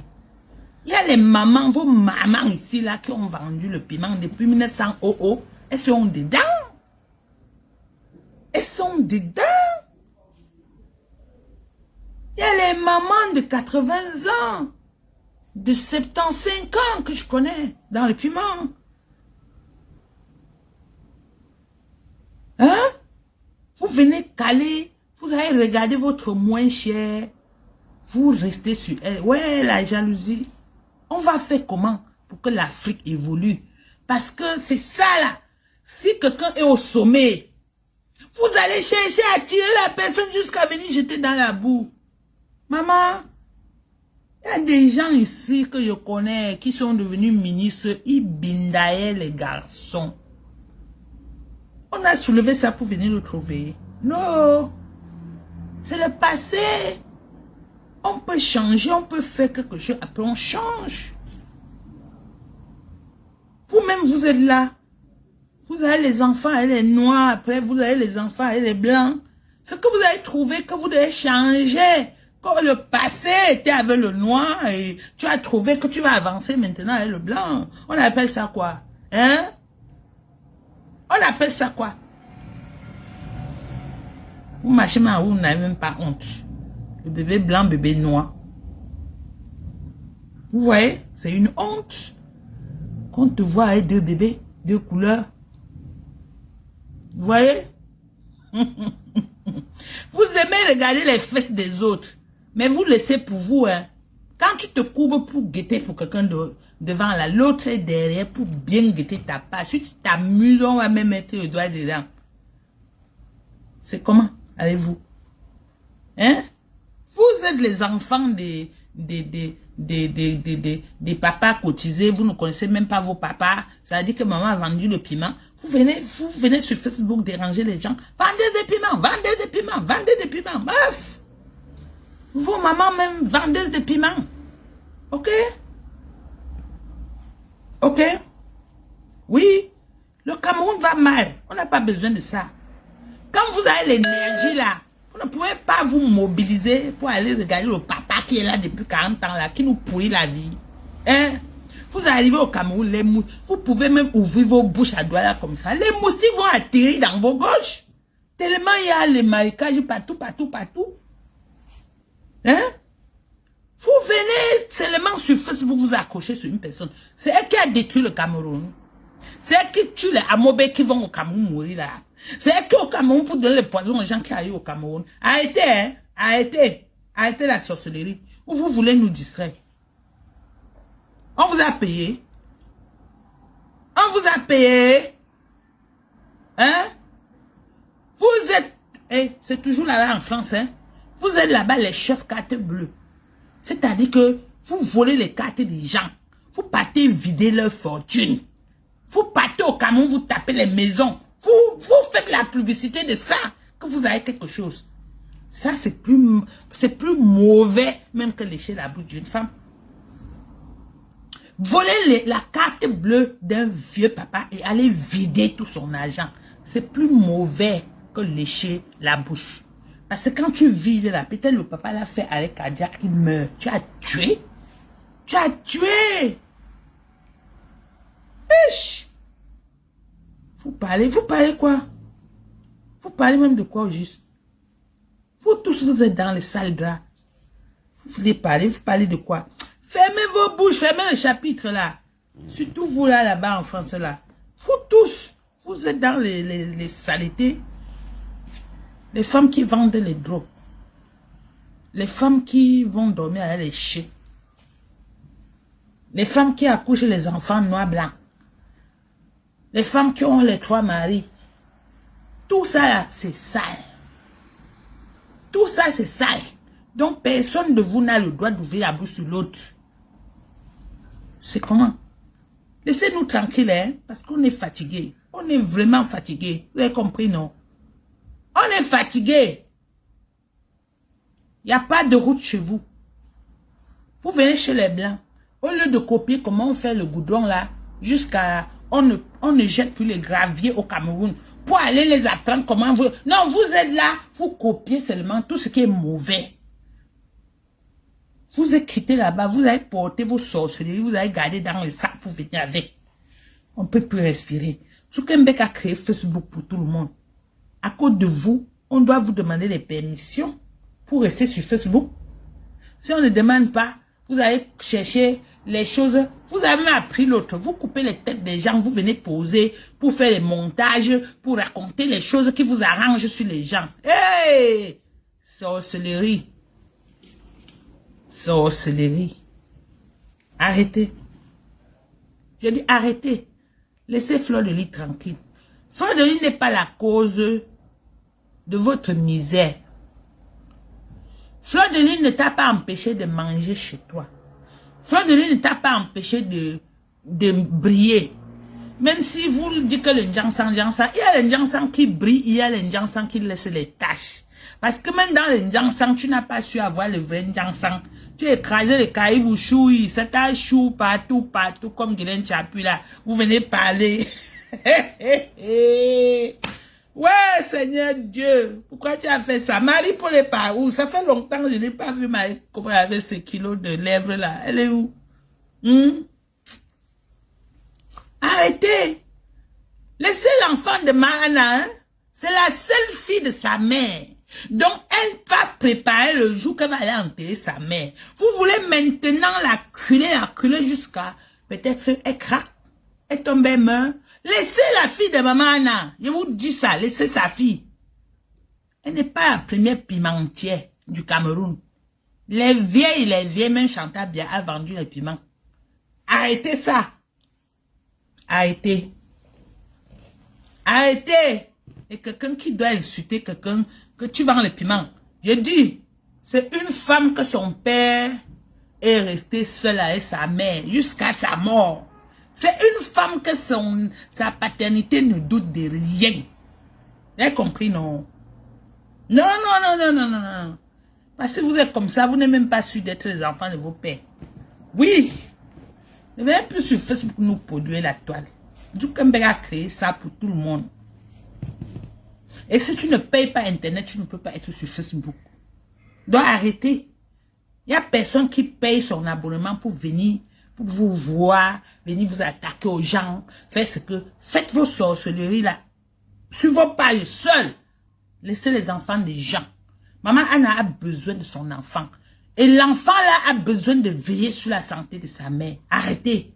Il y a les mamans, vos mamans ici, là, qui ont vendu le piment depuis 1900 €. Elles sont dedans. Elles sont dedans. Il y a les mamans de 80 ans, de 75 ans que je connais dans le piment. Hein? Vous venez caler, vous allez regarder votre moins cher, vous restez sur elle. Ouais, la jalousie. On va faire comment pour que l'Afrique évolue? Parce que c'est ça là. Si quelqu'un est au sommet, vous allez chercher à tirer la personne jusqu'à venir jeter dans la boue. Maman, Il y a des gens ici que je connais qui sont devenus ministres, ils bindaient les garçons. On a soulevé ça pour venir le trouver. Non, c'est le passé. On peut changer, on peut faire quelque chose, après on change. Vous-même, vous êtes là. Vous avez les enfants et les noirs, après vous avez les enfants et les blancs. Ce que vous avez trouvé que vous devez changer. Quand le passé était avec le noir et tu as trouvé que tu vas avancer maintenant avec le blanc. On appelle ça quoi? Hein? On appelle ça quoi? Vous marchez mà où vous n'avez même pas honte. Le bébé blanc, bébé noir. Vous voyez? C'est une honte. Qu'on te voit avec deux bébés, deux couleurs. Vous voyez? Vous aimez regarder les fesses des autres. Mais vous laissez pour vous, hein. Quand tu te courbes pour guetter pour quelqu'un devant là, l'autre est derrière pour bien guetter ta part. Si tu t'amuses, on va même mettre le doigt dedans. C'est comment avec vous? Hein? Vous êtes les enfants des papas cotisés. Vous ne connaissez même pas vos papas. Ça veut dire que maman a vendu le piment. Vous venez sur Facebook déranger les gens. Vendez des piments, vendez des piments, vendez des piments. Bref. Vos mamans même vendent des piments. Ok? Ok? Oui. Le Cameroun va mal. On n'a pas besoin de ça. Quand vous avez l'énergie là, vous ne pouvez pas vous mobiliser pour aller regarder le papa qui est là depuis 40 ans là, qui nous pourrit la vie. Hein? Vous arrivez au Cameroun, les moustiques, vous pouvez même ouvrir vos bouches à doigts là comme ça. Les moustiques vont atterrir dans vos gauches. Tellement il y a les marécages partout. Hein? Vous venez seulement sur Facebook vous accrocher sur une personne. C'est elle qui a détruit le Cameroun. C'est elle qui tue les Amobés qui vont au Cameroun mourir là. C'est elle qui est au Cameroun pour donner le poison aux gens qui arrivent au Cameroun. Arrêtez, hein? Arrêtez. Arrêtez la sorcellerie. Ou vous voulez nous distraire? On vous a payé. On vous a payé. Hein? Vous êtes... c'est toujours là en France, hein? Vous êtes là-bas les chefs cartes bleues. C'est-à-dire que vous volez les cartes des gens. Vous partez vider leur fortune. Vous partez au Cameroun, vous tapez les maisons. Vous faites la publicité de ça, que vous avez quelque chose. Ça, c'est plus mauvais même que lécher la bouche d'une femme. Voler la carte bleue d'un vieux papa et aller vider tout son argent. C'est plus mauvais que lécher la bouche. Parce que quand tu vides là, peut-être le papa l'a fait arrêt cardiaque, il meurt. Tu as tué. Tu as tué. Ish. Vous parlez quoi? Vous parlez même de quoi au juste? Vous tous, vous êtes dans les sales draps. Vous voulez parler, vous parlez de quoi? Fermez vos bouches, fermez le chapitre là. Surtout vous là-bas en France là. Vous tous, vous êtes dans les saletés. Les femmes qui vendent les drogues. Les femmes qui vont dormir avec les chiens. Les femmes qui accouchent les enfants noirs blancs. Les femmes qui ont les 3 maris. Tout ça là, c'est sale. Tout ça c'est sale. Donc personne de vous n'a le droit d'ouvrir la bouche sur l'autre. C'est comment? Laissez-nous tranquilles, hein, parce qu'on est fatigué. On est vraiment fatigué. Vous avez compris, non? On est fatigué. Il n'y a pas de route chez vous. Vous venez chez les Blancs. Au lieu de copier comment on fait le goudron là, jusqu'à... On ne jette plus les graviers au Cameroun. Pour aller les apprendre comment vous... Non, vous êtes là, vous copiez seulement tout ce qui est mauvais. Vous êtes quitté là-bas, vous avez porté vos sorcelleries, vous avez gardé dans le sac pour venir avec. On ne peut plus respirer. Zuckerberg a créé Facebook pour tout le monde. À cause de vous, on doit vous demander des permissions pour rester sur Facebook. Si on ne demande pas, vous allez chercher les choses. Vous avez même appris l'autre. Vous coupez les têtes des gens, vous venez poser pour faire les montages, pour raconter les choses qui vous arrangent sur les gens. Hey! Sorcellerie. Sorcellerie. Arrêtez. J'ai dit arrêtez. Laissez Fleur de Lys tranquille. Fleur de Lys n'est pas la cause de votre misère. Fleur de Lys ne t'a pas empêché de manger chez toi. Fleur de lys ne t'a pas empêché de briller. Même si vous dites que le Njansang, il y a le Njansang qui brille, il y a le Njansang qui laisse les taches. Parce que même dans le Njansang, tu n'as pas su avoir le vrai Njansang. Tu as écrasé le caillou choui, ça t'a chou partout, comme Guylaine Chapuis là. Vous venez parler. Ouais, Seigneur Dieu, pourquoi tu as fait ça? Marie pour les pas où? Ça fait longtemps que je n'ai pas vu Marie comment avec ces kilos de lèvres là. Elle est où? Arrêtez. Laissez l'enfant de Mahana, hein? C'est la seule fille de sa mère. Donc, elle va préparer le jour qu'elle va aller enterrer sa mère. Vous voulez maintenant la culer jusqu'à peut-être elle craque, elle tombe, elle meurt. Laissez la fille de maman Anna. Je vous dis ça, laissez sa fille. Elle n'est pas la première pimentière du Cameroun. Les vieilles même chantaient bien, a vendu les piments. Arrêtez ça. Arrêtez. Arrêtez. Et quelqu'un qui doit insulter quelqu'un que tu vends les piments. Je dis, c'est une femme que son père est resté seul avec sa mère jusqu'à sa mort. C'est une femme que sa paternité ne doute de rien. Vous avez compris, non? Non. Parce que vous êtes comme ça, vous n'êtes même pas sûr d'être les enfants de vos pères. Oui. Ne venez plus sur Facebook nous produire la toile. Zuckerberg a créé ça pour tout le monde. Et si tu ne payes pas Internet, tu ne peux pas être sur Facebook. Donc arrêtez. Il n'y a personne qui paye son abonnement pour venir, pour vous voir, venir vous attaquer aux gens, faire ce que... Faites vos sorcelleries là. Sur vos pages seules. Laissez les enfants des gens. Maman Anna a besoin de son enfant. Et l'enfant là a besoin de veiller sur la santé de sa mère. Arrêtez.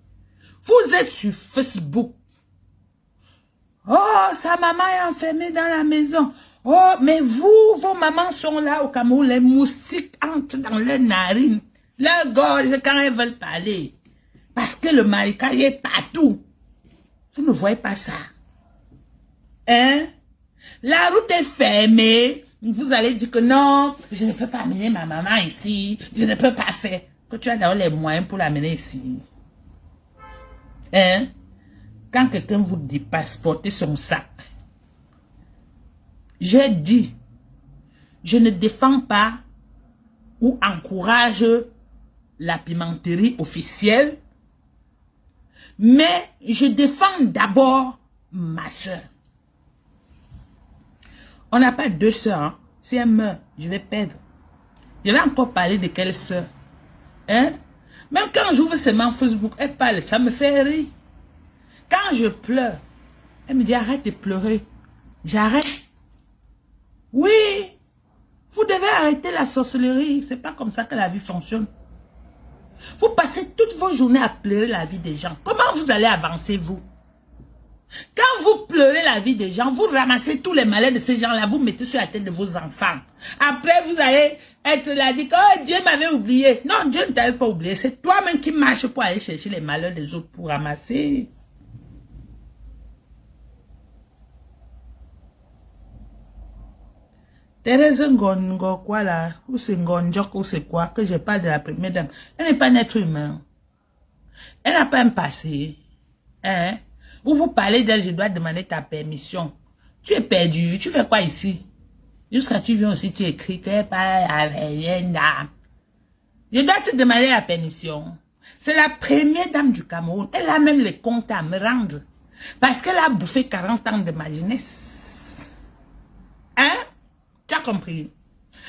Vous êtes sur Facebook. Oh, sa maman est enfermée dans la maison. Oh, mais vous, vos mamans sont là au Cameroun. Les moustiques entrent dans leurs narines, leur gorge quand elles veulent parler. Parce que le marécage est partout. Vous ne voyez pas ça. Hein? La route est fermée. Vous allez dire que non, je ne peux pas amener ma maman ici. Je ne peux pas faire. Que tu as d'ailleurs les moyens pour l'amener ici. Hein? Quand quelqu'un vous dépasse, portez son sac. J'ai dit, je ne défends pas ou encourage la pimenterie officielle, mais je défends d'abord ma soeur. On n'a pas deux soeurs. Hein? Si elle meurt, je vais perdre. Je vais encore parler de quelle soeur. Hein? Même quand j'ouvre seulement Facebook, elle parle, ça me fait rire. Quand je pleure, elle me dit arrête de pleurer. J'arrête. Oui, vous devez arrêter la sorcellerie. C'est pas comme ça que la vie fonctionne. Vous passez toutes vos journées à pleurer la vie des gens. Comment vous allez avancer, vous? Quand vous pleurez la vie des gens, vous ramassez tous les malheurs de ces gens-là, vous mettez sur la tête de vos enfants. Après, vous allez être là, dire que oh, Dieu m'avait oublié. Non, Dieu ne t'avait pas oublié. C'est toi-même qui marches pour aller chercher les malheurs des autres pour ramasser. Thérèse Ngongo, quoi là? Ou c'est Ngonjok, ou c'est quoi? Que je parle de la première dame. Elle n'est pas un être humain. Elle n'a pas un passé. Hein? Où vous parlez d'elle, je dois demander ta permission. Tu es perdu. Tu fais quoi ici? Jusqu'à tu viens aussi, tu écris qu'elle parle avec rien d'âme. Je dois te demander la permission. C'est la première dame du Cameroun. Elle a même les comptes à me rendre. Parce qu'elle a bouffé 40 ans de ma jeunesse. Hein? Tu as compris?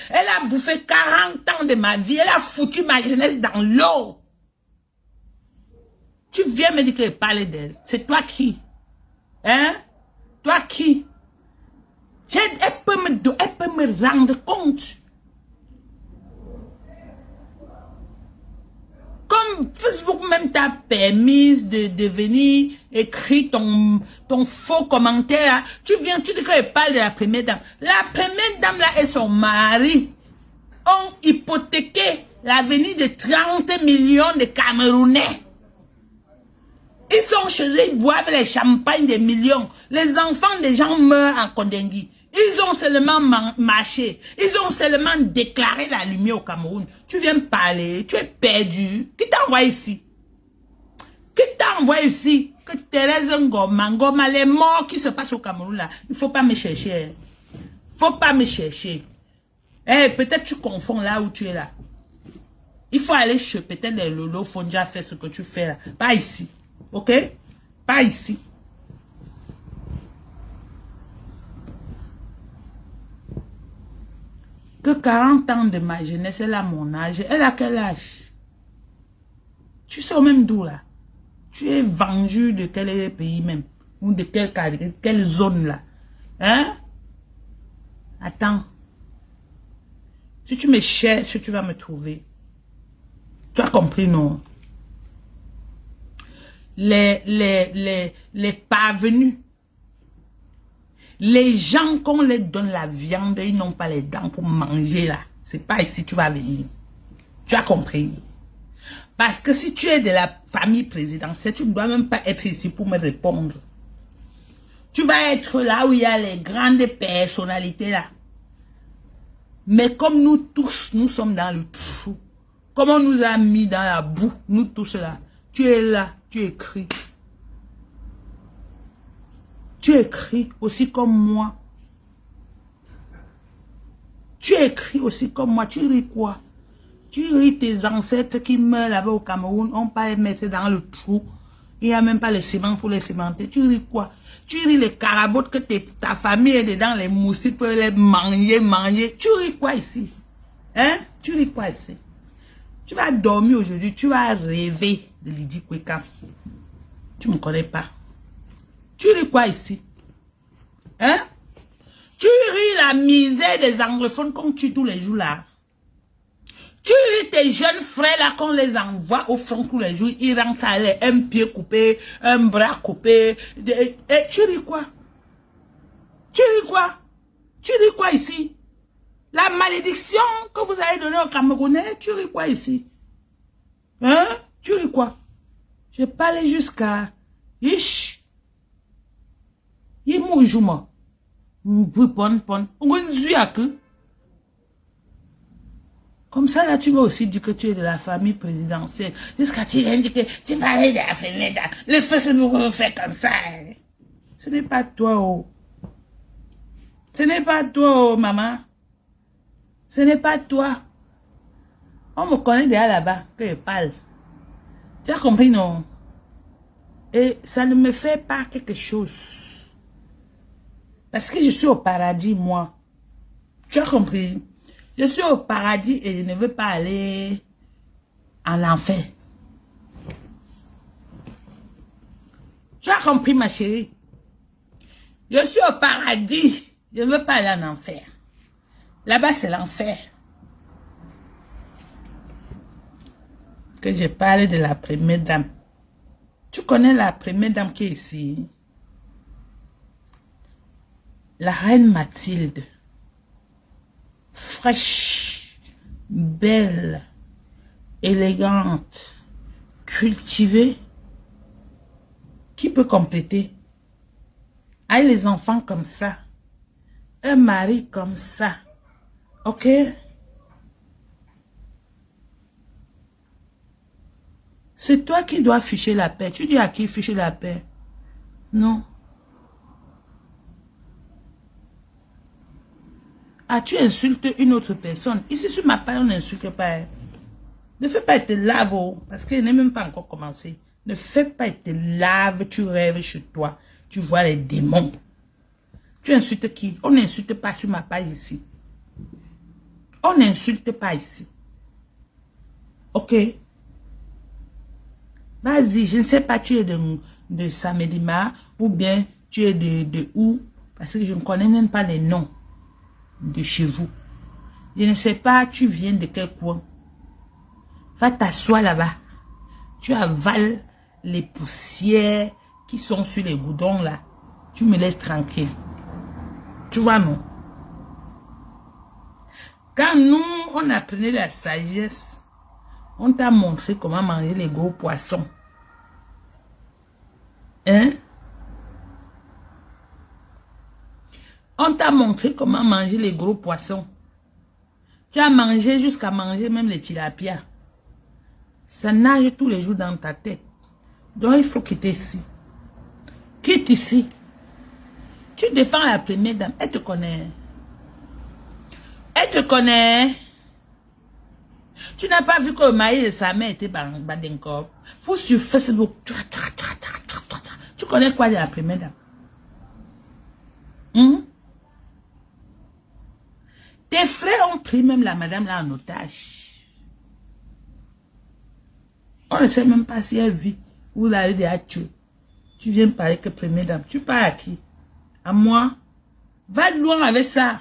Elle a bouffé 40 ans de ma vie. Elle a foutu ma jeunesse dans l'eau. Tu viens me dire que je parle d'elle. C'est toi qui? Hein? Toi qui? Elle peut me rendre compte. Comme Facebook même t'a permis de venir écrire ton faux commentaire. Tu viens, tu dis que je parle de la première dame. La première dame là et son mari ont hypothéqué l'avenir de 30 millions de Camerounais. Ils sont chez eux, ils boivent les champagnes des millions. Les enfants des gens meurent en Kondengui. Ils ont seulement marché. Ils ont seulement déclaré la lumière au Cameroun. Tu viens me parler, tu es perdu. Qui t'envoie ici? Qui t'envoie ici? Que Thérèse Ngoma, les morts qui se passent au Cameroun là. Il ne faut pas me chercher. Faut pas me chercher. Eh, peut-être tu confonds là où tu es là. Il faut aller chez peut-être les Lolo Fonja faire ce que tu fais là. Pas ici. Ok? Pas ici. Que 40 ans de ma jeunesse, elle a mon âge. Elle a quel âge? Tu sais même d'où là? Tu es vendu de quel pays même? Ou de quelle zone là? Hein? Attends. Si tu me cherches, tu vas me trouver. Tu as compris, non? Les parvenus. Les gens qu'on les donne la viande, ils n'ont pas les dents pour manger là. C'est pas ici tu vas venir. Tu as compris? Parce que si tu es de la famille présidentielle, tu ne dois même pas être ici pour me répondre. Tu vas être là où il y a les grandes personnalités là. Mais comme nous tous, nous sommes dans le trou. Comme on nous a mis dans la boue, nous tous là. Tu es là, tu écris. Tu écris aussi comme moi. Tu écris aussi comme moi. Tu ris quoi? Tu ris tes ancêtres qui meurent là-bas au Cameroun. On pas les mettre dans le trou. Il n'y a même pas le ciment pour les cimenter. Tu ris quoi? Tu ris les carabotes que ta famille est dedans, les moustiques peuvent les manger. Tu ris quoi ici? Hein? Tu ris quoi ici? Tu vas dormir aujourd'hui. Tu vas rêver de Lydie Kweka. Tu ne me connais pas. Tu ris quoi ici? Hein? Tu ris la misère des anglophones qu'on tue tous les jours là. Tu ris tes jeunes frères là qu'on les envoie au front tous les jours. Ils rentrent à l'air, un pied coupé, un bras coupé. Et tu ris quoi? Tu ris quoi? Tu ris quoi ici? La malédiction que vous avez donnée aux Camerounais, tu ris quoi ici? Hein? Tu ris quoi? Je parlais jusqu'à... Ish! Il mouille moi. Comme ça, là, tu vas aussi dire que tu es de la famille présidentielle. Jusqu'à tu viens dire que tu parlais de la famille. Les feux se nous fait comme ça. Ce n'est pas toi, oh. Ce n'est pas toi, oh, maman. Ce n'est pas toi. On me connaît déjà là-bas, que je parle. Tu as compris, non? Et ça ne me fait pas quelque chose. Parce que je suis au paradis, moi. Tu as compris? Je suis au paradis et je ne veux pas aller en enfer. Tu as compris, ma chérie? Je suis au paradis. Je ne veux pas aller en enfer. Là-bas, c'est l'enfer. Que je parle de la première dame. Tu connais la première dame qui est ici? La reine Mathilde. Fraîche, belle, élégante, cultivée. Qui peut compléter? Aïe, les enfants comme ça. Un mari comme ça. Ok? C'est toi qui dois ficher la paix. Tu dis à qui ficher la paix? Non. Ah, tu insultes une autre personne. Ici, sur ma page, on n'insulte pas. Ne fais pas être lave, parce qu'il n'est même pas encore commencé. Ne fais pas être lave, tu rêves chez toi. Tu vois les démons. Tu insultes qui? On n'insulte pas sur ma page ici. On n'insulte pas ici. Ok? Vas-y, je ne sais pas, tu es de Samedima ou bien tu es de où? Parce que je ne connais même pas les noms de chez vous. Je ne sais pas, tu viens de quel coin. Va t'asseoir là-bas. Tu avales les poussières qui sont sur les goudrons là. Tu me laisses tranquille. Tu vois, non? Quand nous, on apprenait la sagesse, on t'a montré comment manger les gros poissons. Hein? On t'a montré comment manger les gros poissons. Tu as mangé jusqu'à manger même les tilapias. Ça nage tous les jours dans ta tête. Donc il faut quitter ici. Quitte ici. Tu défends la première dame. Elle te connaît. Elle te connaît. Tu n'as pas vu que le mari de sa mère était Badenkorb. Vous sur Facebook. Tu connais quoi de la première dame? Tes frères ont pris même la madame là en otage. On ne sait même pas si elle vit ou la eu déjà tué. Tu viens parler que première dame. Tu parles à qui? À moi? Va loin avec ça.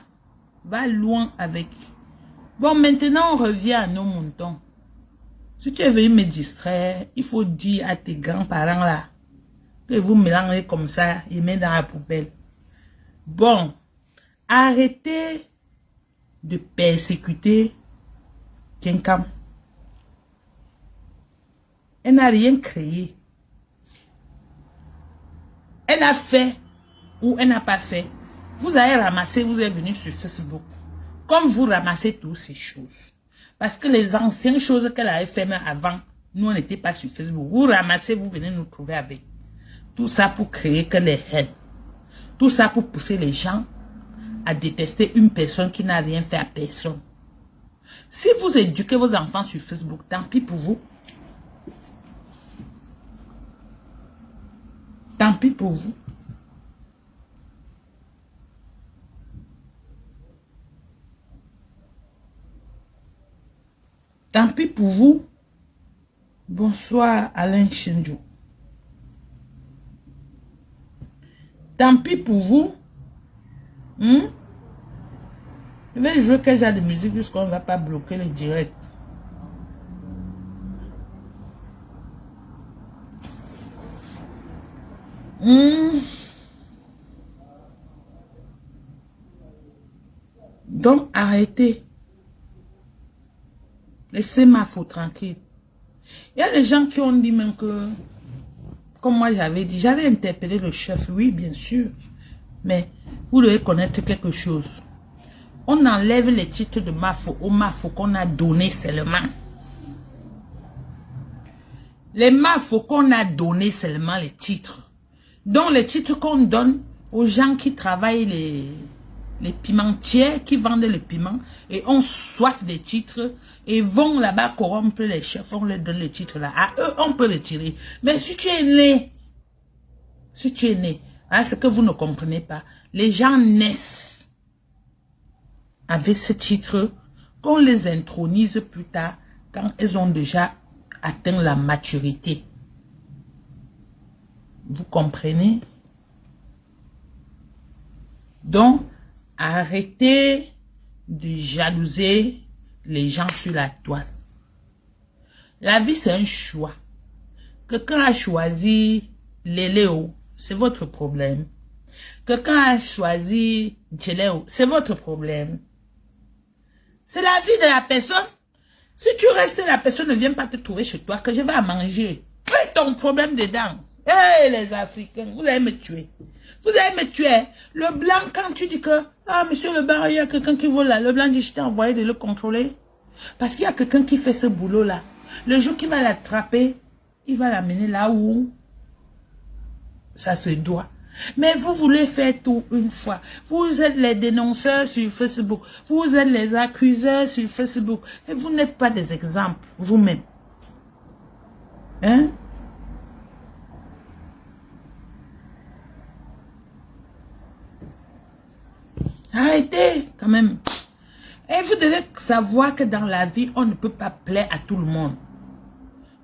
Va loin avec. Bon, maintenant on revient à nos moutons. Si tu es venu me distraire, il faut dire à tes grands-parents là que vous mélangez comme ça et mettez dans la poubelle. Bon, arrêtez de persécuter quelqu'un. Elle n'a rien créé. Elle a fait ou elle n'a pas fait. Vous avez ramassé, vous êtes venu sur Facebook. Comme vous ramassez toutes ces choses. Parce que les anciennes choses qu'elle avait fait même avant, nous on n'était pas sur Facebook. Vous ramassez, vous venez nous trouver avec. Tout ça pour créer que les haines. Tout ça pour pousser les gens à détester une personne qui n'a rien fait à personne. Si vous éduquez vos enfants sur Facebook, tant pis pour vous. Tant pis pour vous. Tant pis pour vous. Bonsoir Alain Chenjo. Tant pis pour vous. Je vais jouer quel genre de musique jusqu'on ne va pas bloquer le direct. Donc arrêtez. Laissez ma faute tranquille. Il y a des gens qui ont dit même que, comme moi j'avais dit, j'avais interpellé le chef, oui bien sûr, mais vous devez connaître quelque chose. On enlève les titres de Mafo au Mafo qu'on a donné seulement. Les Mafo qu'on a donné seulement les titres. Donc les titres qu'on donne aux gens qui travaillent les pimentiers, qui vendent les piments et ont soif des titres et vont là-bas corrompre les chefs, on leur donne les titres là. À eux, on peut les tirer. Mais si tu es né, hein, ce que vous ne comprenez pas, les gens naissent avec ce titre qu'on les intronise plus tard quand ils ont déjà atteint la maturité. Vous comprenez? Donc, arrêtez de jalouser les gens sur la toile. La vie, c'est un choix. Quelqu'un a choisi Léléo, c'est votre problème. Quelqu'un a choisi Tchéléo, c'est votre problème. C'est la vie de la personne. Si tu restes, la personne ne vient pas te trouver chez toi, que je vais à manger. Fais ton problème dedans. Hé, les Africains, vous allez me tuer. Vous allez me tuer. Le blanc, quand tu dis que, ah, monsieur le blanc, il y a quelqu'un qui vole là. Le blanc dit, je t'ai envoyé de le contrôler. Parce qu'il y a quelqu'un qui fait ce boulot-là. Le jour qu'il va l'attraper, il va l'amener là où ça se doit. Mais vous voulez faire tout une fois. Vous êtes les dénonceurs sur Facebook. Vous êtes les accuseurs sur Facebook. Et vous n'êtes pas des exemples, vous-même. Hein? Arrêtez, quand même. Et vous devez savoir que dans la vie, on ne peut pas plaire à tout le monde.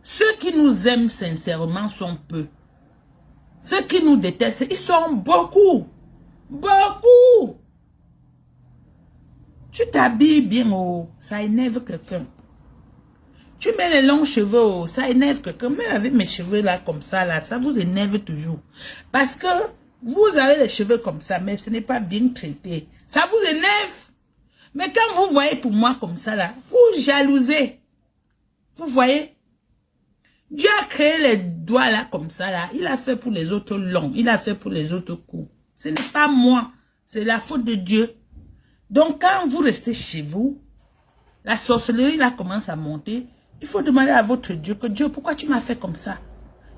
Ceux qui nous aiment sincèrement sont peu. Ceux qui nous détestent, ils sont beaucoup. Beaucoup. Tu t'habilles bien, oh, ça énerve quelqu'un. Tu mets les longs cheveux, oh, ça énerve quelqu'un. Même avec mes cheveux là, comme ça, là, ça vous énerve toujours. Parce que vous avez les cheveux comme ça, mais ce n'est pas bien traité. Ça vous énerve. Mais quand vous voyez pour moi comme ça, là, vous jalousez. Vous voyez? Dieu a créé les doigts là comme ça là. Il a fait pour les autres longs. Il a fait pour les autres courts. Ce n'est pas moi C'est la faute de Dieu. Donc, quand vous restez chez vous, la sorcellerie là commence à monter. Il faut demander à votre Dieu que Dieu, pourquoi tu m'as fait comme ça?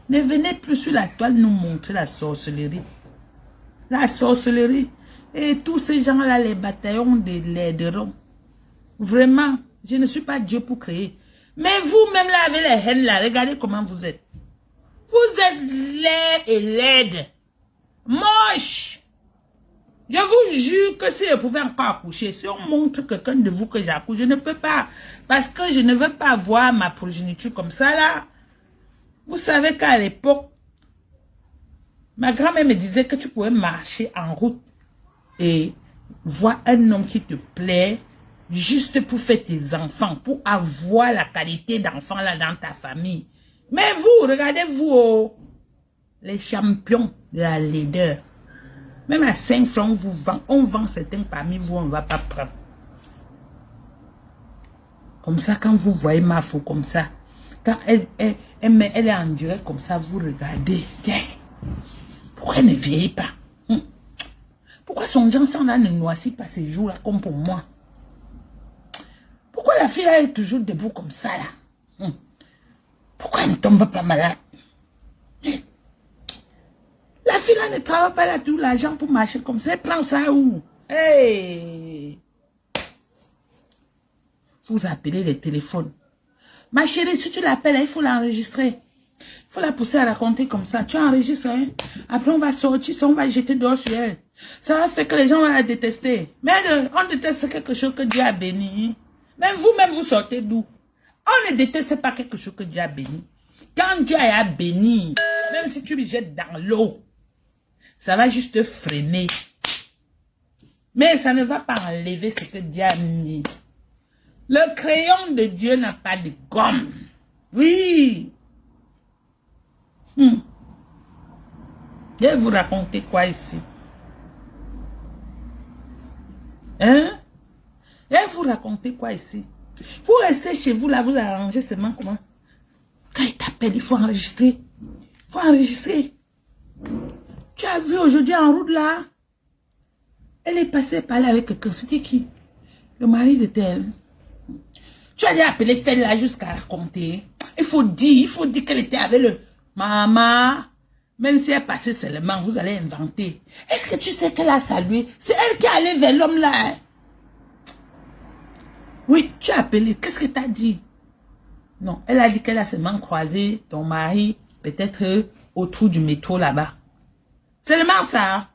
Ne venez plus sur la toile nous montrer la sorcellerie. La sorcellerie. Et tous ces gens-là, les bataillons l'aideront. Vraiment, je ne suis pas Dieu pour créer. Mais vous-même là, avec les haines là, regardez comment vous êtes. Vous êtes laid et laide. Moche. Je vous jure que si je pouvais encore accoucher, si on montre quelqu'un de vous que j'accouche, je ne peux pas. Parce que je ne veux pas voir ma progéniture comme ça là. Vous savez qu'à l'époque, ma grand-mère me disait que tu pouvais marcher en route et voir un homme qui te plaît juste pour faire tes enfants, pour avoir la qualité d'enfant là dans ta famille. Mais vous, regardez-vous, oh, les champions de la laideur. Même à 5 francs, on vend certains parmi vous, on ne va pas prendre. Comme ça, quand vous voyez ma faux comme ça, quand elle est en direct comme ça, vous regardez. Tiens, pourquoi elle ne vieillit pas? Pourquoi son Johnson là ne noircit pas ces jours-là comme pour moi? Pourquoi la fille là est toujours debout comme ça là? Pourquoi elle ne tombe pas malade? La fille là ne travaille pas là tout l'argent pour marcher comme ça. Elle prend ça où? Hey! Vous appelez les téléphones. Ma chérie, si tu l'appelles, il faut l'enregistrer. Il faut la pousser à raconter comme ça. Tu enregistres, hein? Après, on va sortir, ça, on va jeter dehors sur elle. Ça va faire que les gens vont la détester. Mais on déteste quelque chose que Dieu a béni. Même vous-même, vous sortez d'où? On ne déteste pas quelque chose que Dieu a béni. Quand Dieu a béni, même si tu le jettes dans l'eau, ça va juste freiner. Mais ça ne va pas enlever ce que Dieu a mis. Le crayon de Dieu n'a pas de gomme. Oui. Je vais vous raconter quoi ici? Hein? Je vais vous raconter quoi ici? Vous restez chez vous là, vous arrangez seulement comment? Quand il t'appelle, il faut enregistrer. Il faut enregistrer. Tu as vu aujourd'hui en route là? Elle est passée par là avec quelqu'un. C'était qui? Le mari de tel. Tu as déjà appelé Stella là jusqu'à raconter. Il faut dire qu'elle était avec le maman. Même si elle passait seulement, vous allez inventer. Est-ce que tu sais qu'elle a salué? C'est elle qui est allée vers l'homme là. Oui, tu as appelé. Qu'est-ce que tu as dit? Non, elle a dit qu'elle a seulement croisé ton mari, peut-être autour du métro là-bas. Seulement ça.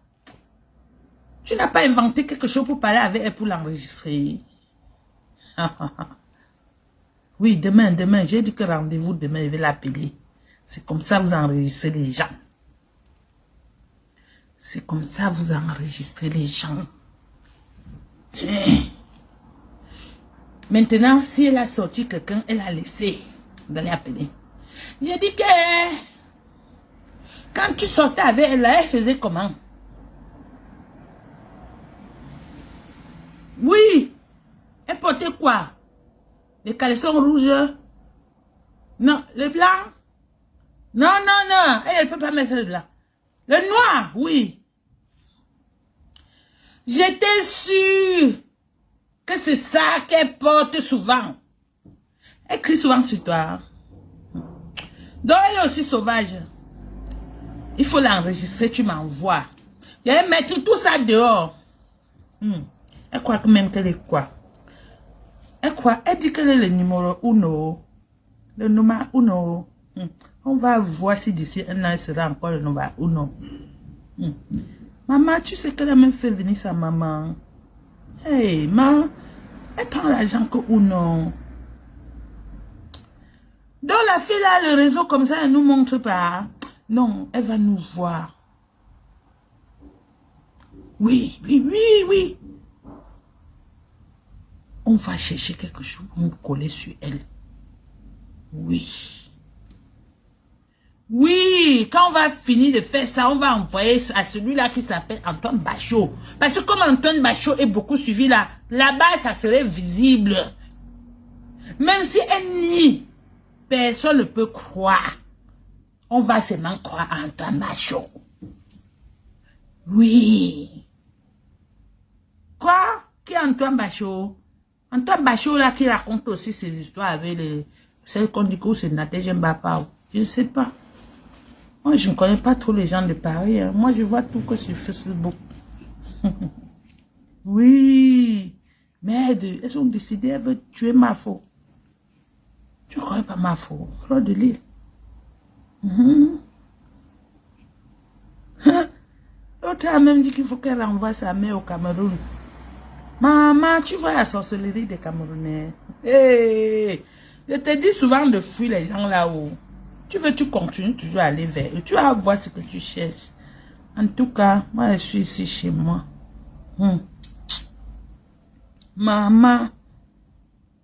Tu n'as pas inventé quelque chose pour parler avec elle pour l'enregistrer. Oui, demain, j'ai dit que rendez-vous demain, je vais l'appeler. C'est comme ça vous enregistrez les gens. C'est comme ça vous enregistrez les gens. Maintenant, si elle a sorti quelqu'un, elle a laissé d'aller appeler. J'ai dit que quand tu sortais avec elle, elle faisait comment? Oui. Elle portait quoi? Les caleçons rouges? Non, le blanc? Non, non, non. Elle ne peut pas mettre le blanc. Le noir, oui. J'étais sûre que c'est ça qu'elle porte souvent. Elle crie souvent sur toi. Donc elle est aussi sauvage. Il faut l'enregistrer, tu m'envoies. Je vais mettre tout ça dehors. Elle croit que même qu'elle est quoi? Elle dit qu'elle est le numéro 1. Le numéro 1. On va voir si d'ici un an, elle sera encore le numéro 1. Maman, tu sais qu'elle a même fait venir sa maman. Hey, maman, elle prend l'argent que ou non. Donc la fille là, le réseau comme ça, elle nous montre pas. Non, elle va nous voir. Oui, oui, oui, oui. On va chercher quelque chose pour nous coller sur elle. Oui. Oui, quand on va finir de faire ça, on va envoyer à celui-là qui s'appelle Antoine Bachot. Parce que comme Antoine Bachot est beaucoup suivi là, là-bas, ça serait visible. Même si elle nie, personne ne peut croire. On va seulement croire à Antoine Bachot. Oui. qui est Antoine Bachot? Antoine Bachot, là, qui raconte aussi ses histoires avec celles qu'on dit que c'est Nadège Mbapa. Je ne sais pas. Moi, je ne connais pas trop les gens de Paris. Hein. Moi, je vois tout que sur Facebook. Oui. Merde, elles ont décidé, elles veulent tuer Mafo. Tu ne connais pas Mafo? Fleur de Lille. L'autre a même dit qu'il faut qu'elle renvoie sa mère au Cameroun. Maman, tu vois la sorcellerie des Camerounais. Hey, je te dis souvent de fuir les gens là-haut. Tu continues toujours à aller vers eux. Tu vas voir ce que tu cherches. En tout cas, moi, je suis ici chez moi. Maman,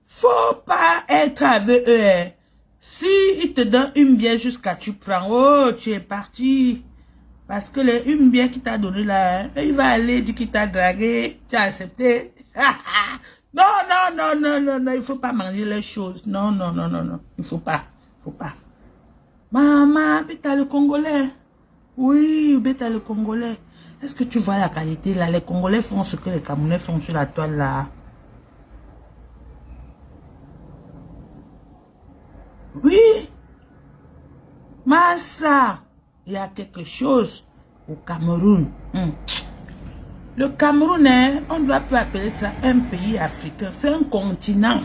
faut pas être avec eux. Hein. Si ils te donnent une bière jusqu'à tu prends, oh, tu es parti. Parce que une bière qu'il t'a donné là, hein, il va aller dire qu'il t'a dragué, tu as accepté. Non, non, non, non, non, non, il faut pas manger les choses. Non, non, non, non, non, il faut pas, Maman, bêta le Congolais. Oui, bêta le Congolais. Est-ce que tu vois la qualité là? Les Congolais font ce que les Camerounais font sur la toile là. Oui. Massa. Il y a quelque chose au Cameroun. Le Cameroun, hein, on doit plus appeler ça un pays africain. C'est un continent.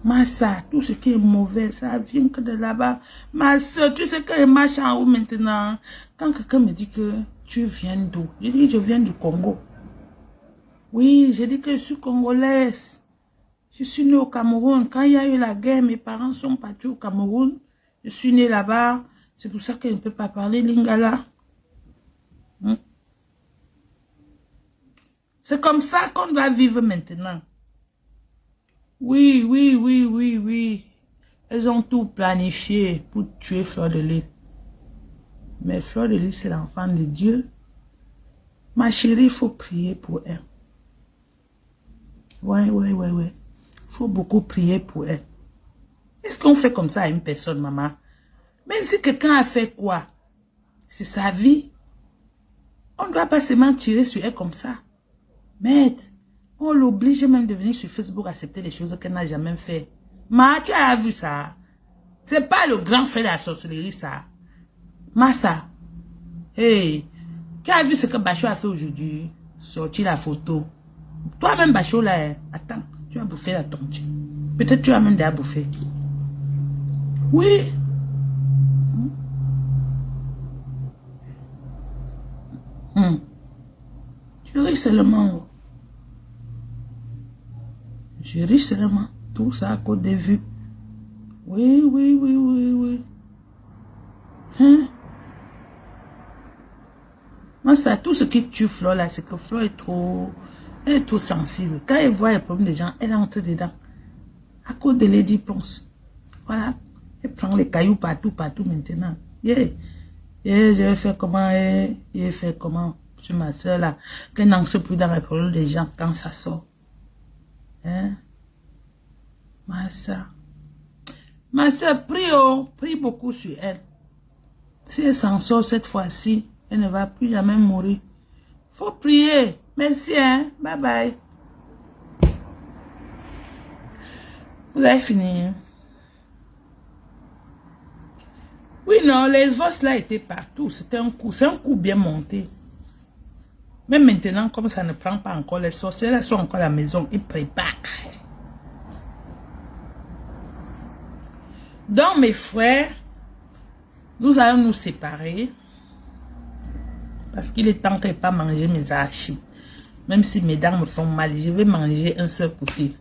Massa, tout ce qui est mauvais, ça vient que de là-bas. Ma soeur, tu sais que je marche en haut maintenant. Quand quelqu'un me dit que tu viens d'où? Je dis je viens du Congo. Oui, je dis que je suis congolaise. Je suis née au Cameroun. Quand il y a eu la guerre, mes parents sont partis au Cameroun. Je suis née là-bas. C'est pour ça que je ne peux pas parler lingala. C'est comme ça qu'on doit vivre maintenant. Oui, oui, oui, oui, oui. Elles ont tout planifié pour tuer Fleur de Lys. Mais Fleur de Lys, c'est l'enfant de Dieu. Ma chérie, il faut prier pour elle. Ouais. Il faut beaucoup prier pour elle. Est-ce qu'on fait comme ça à une personne, maman? Même si quelqu'un a fait quoi? C'est sa vie. On ne doit pas seulement tirer sur elle comme ça. Mais on l'oblige même de venir sur Facebook accepter des choses qu'elle n'a jamais fait. Tu as vu ça? C'est pas le grand frère de la sorcellerie, ça. Massa. Hey, tu as vu ce que Bachot a fait aujourd'hui? Sortir la photo. Toi-même, Bachot, là, attends, tu as bouffé la tonche. Peut-être tu as même déjà bouffé. Oui. Tu ris seulement. Je ris seulement. Tout ça à cause des vues. Oui. Moi, ça, tout ce qui tue Fleur là, c'est que Fleur elle est trop sensible. Quand elle voit les problèmes des gens, elle entre dedans. À cause de Lady Ponce. Voilà. Elle prend les cailloux partout maintenant. Je vais faire comment, je vais faire comment sur ma soeur là, qu'elle n'entre plus dans les problèmes des gens quand ça sort. Hein? Ma soeur, prie beaucoup sur elle. Si elle s'en sort cette fois-ci, elle ne va plus jamais mourir. Faut prier. Merci, hein. Bye bye. Vous avez fini. Oui, non, les os là étaient partout. C'était un coup. C'est un coup bien monté. Mais maintenant, comme ça ne prend pas encore, les sorcières sont encore à la maison. Ils préparent. Donc, mes frères, nous allons nous séparer. Parce qu'il est temps que je n'ai pas mangé mes arachis. Même si mes dents me font mal, je vais manger un seul côté.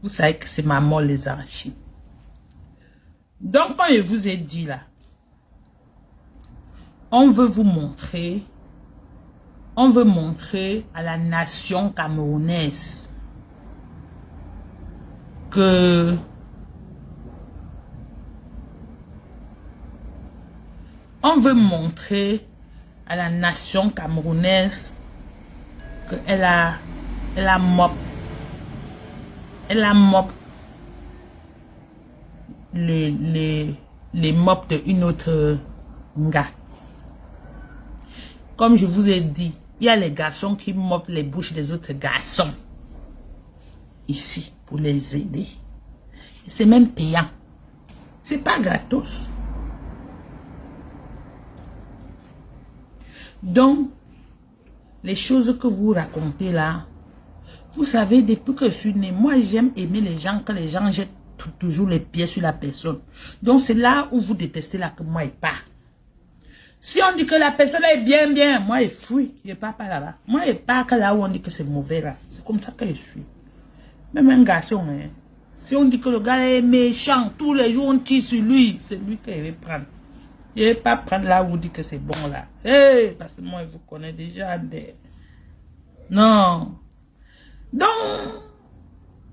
Vous savez que c'est ma mort, les arachis. Donc, quand je vous ai dit là, on veut montrer à la nation camerounaise que qu'elle a mop les mops de une autre nga. Comme je vous ai dit, Il y a les garçons qui mopent les bouches des autres garçons. Ici, pour les aider. C'est même payant. C'est pas gratos. Donc, les choses que vous racontez là, vous savez, depuis que je suis née, moi j'aime aimer les gens, que les gens jettent toujours les pieds sur la personne. Donc c'est là où vous détestez là que moi et pas. Si on dit que la personne est bien, moi je fuis, je pars pas là-bas. Moi je pars que là où on dit que c'est mauvais là. C'est comme ça que je suis. Même un garçon, hein, si on dit que le gars est méchant, tous les jours on tire sur lui, c'est lui que je vais prendre. Je ne vais pas prendre là où on dit que c'est bon là. Hey, parce que moi je vous connais déjà des... Non. Donc,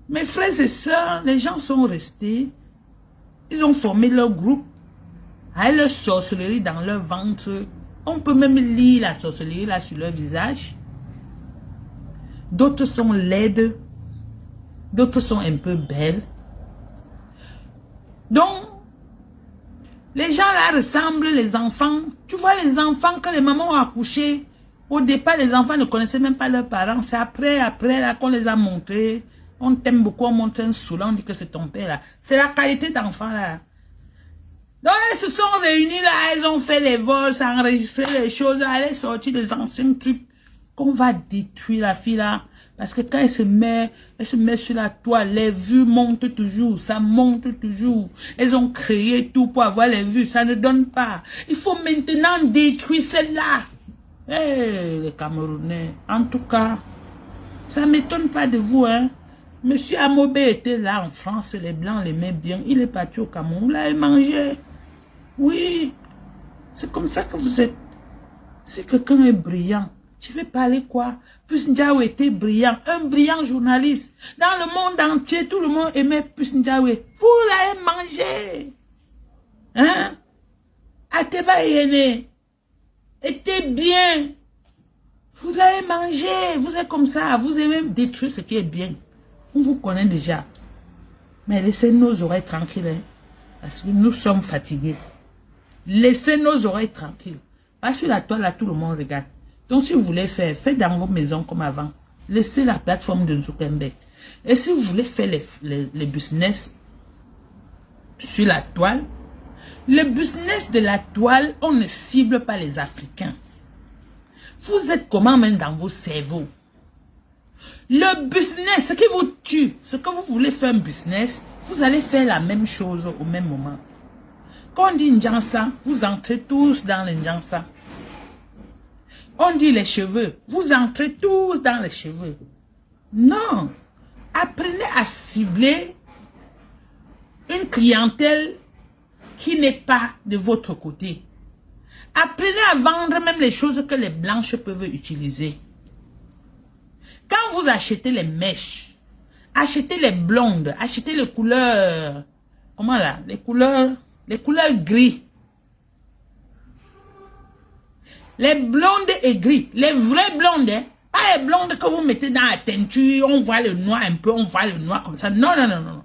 mes frères et sœurs, les gens sont restés, ils ont formé leur groupe, avec leur sorcellerie dans leur ventre. On peut même lire la sorcellerie là sur leur visage. D'autres sont laides, d'autres sont un peu belles. Donc, les gens là ressemblent les enfants. Tu vois les enfants que les mamans ont accouchés. Au départ, les enfants ne connaissaient même pas leurs parents. C'est après là qu'on les a montrés. On t'aime beaucoup, on montre un soulard, on dit que c'est ton père là. C'est la qualité d'enfant là. Donc elles se sont réunies là, elles ont fait les vols, enregistré les choses, elles ont sorti les anciens trucs qu'on va détruire la fille là. Parce que quand elle se met sur la toile, les vues montent toujours, ça monte toujours. Elles ont créé tout pour avoir les vues, ça ne donne pas. Il faut maintenant détruire celle-là. Eh, les Camerounais, en tout cas, ça ne m'étonne pas de vous, hein. Monsieur Amobé était là en France, les Blancs l'aimaient bien. Il est parti au Cameroun, vous l'avez mangé. Oui, c'est comme ça que vous êtes. Si quelqu'un est brillant, tu veux parler quoi? Puss Ndiaye était brillant, un brillant journaliste. Dans le monde entier, tout le monde aimait Puss Ndiaye. Vous l'avez mangé. Hein? Ateba Yene était bien. Vous l'avez mangé. Vous êtes comme ça. Vous aimez détruire ce qui est bien. On vous connaît déjà. Mais laissez nos oreilles tranquilles. Hein, parce que nous sommes fatigués. Laissez nos oreilles tranquilles. Pas sur la toile, là, tout le monde regarde. Donc, si vous voulez faire, faites dans vos maisons comme avant. Laissez la plateforme de Zuckerberg. Et si vous voulez faire les business sur la toile, le business de la toile, on ne cible pas les Africains. Vous êtes comment même dans vos cerveaux? Le business, ce qui vous tue, ce que vous voulez faire un business, vous allez faire la même chose au même moment. Quand on dit Njansa, vous entrez tous dans le Njansa. On dit les cheveux, vous entrez tous dans les cheveux. Non. Apprenez à cibler une clientèle qui n'est pas de votre côté. Apprenez à vendre même les choses que les blanches peuvent utiliser. Quand vous achetez les mèches, achetez les blondes, achetez les couleurs, comment là, les couleurs gris. Les blondes et gris, les vraies blondes, hein, pas les blondes que vous mettez dans la teinture, on voit le noir un peu, on voit le noir comme ça. Non, non, non, non.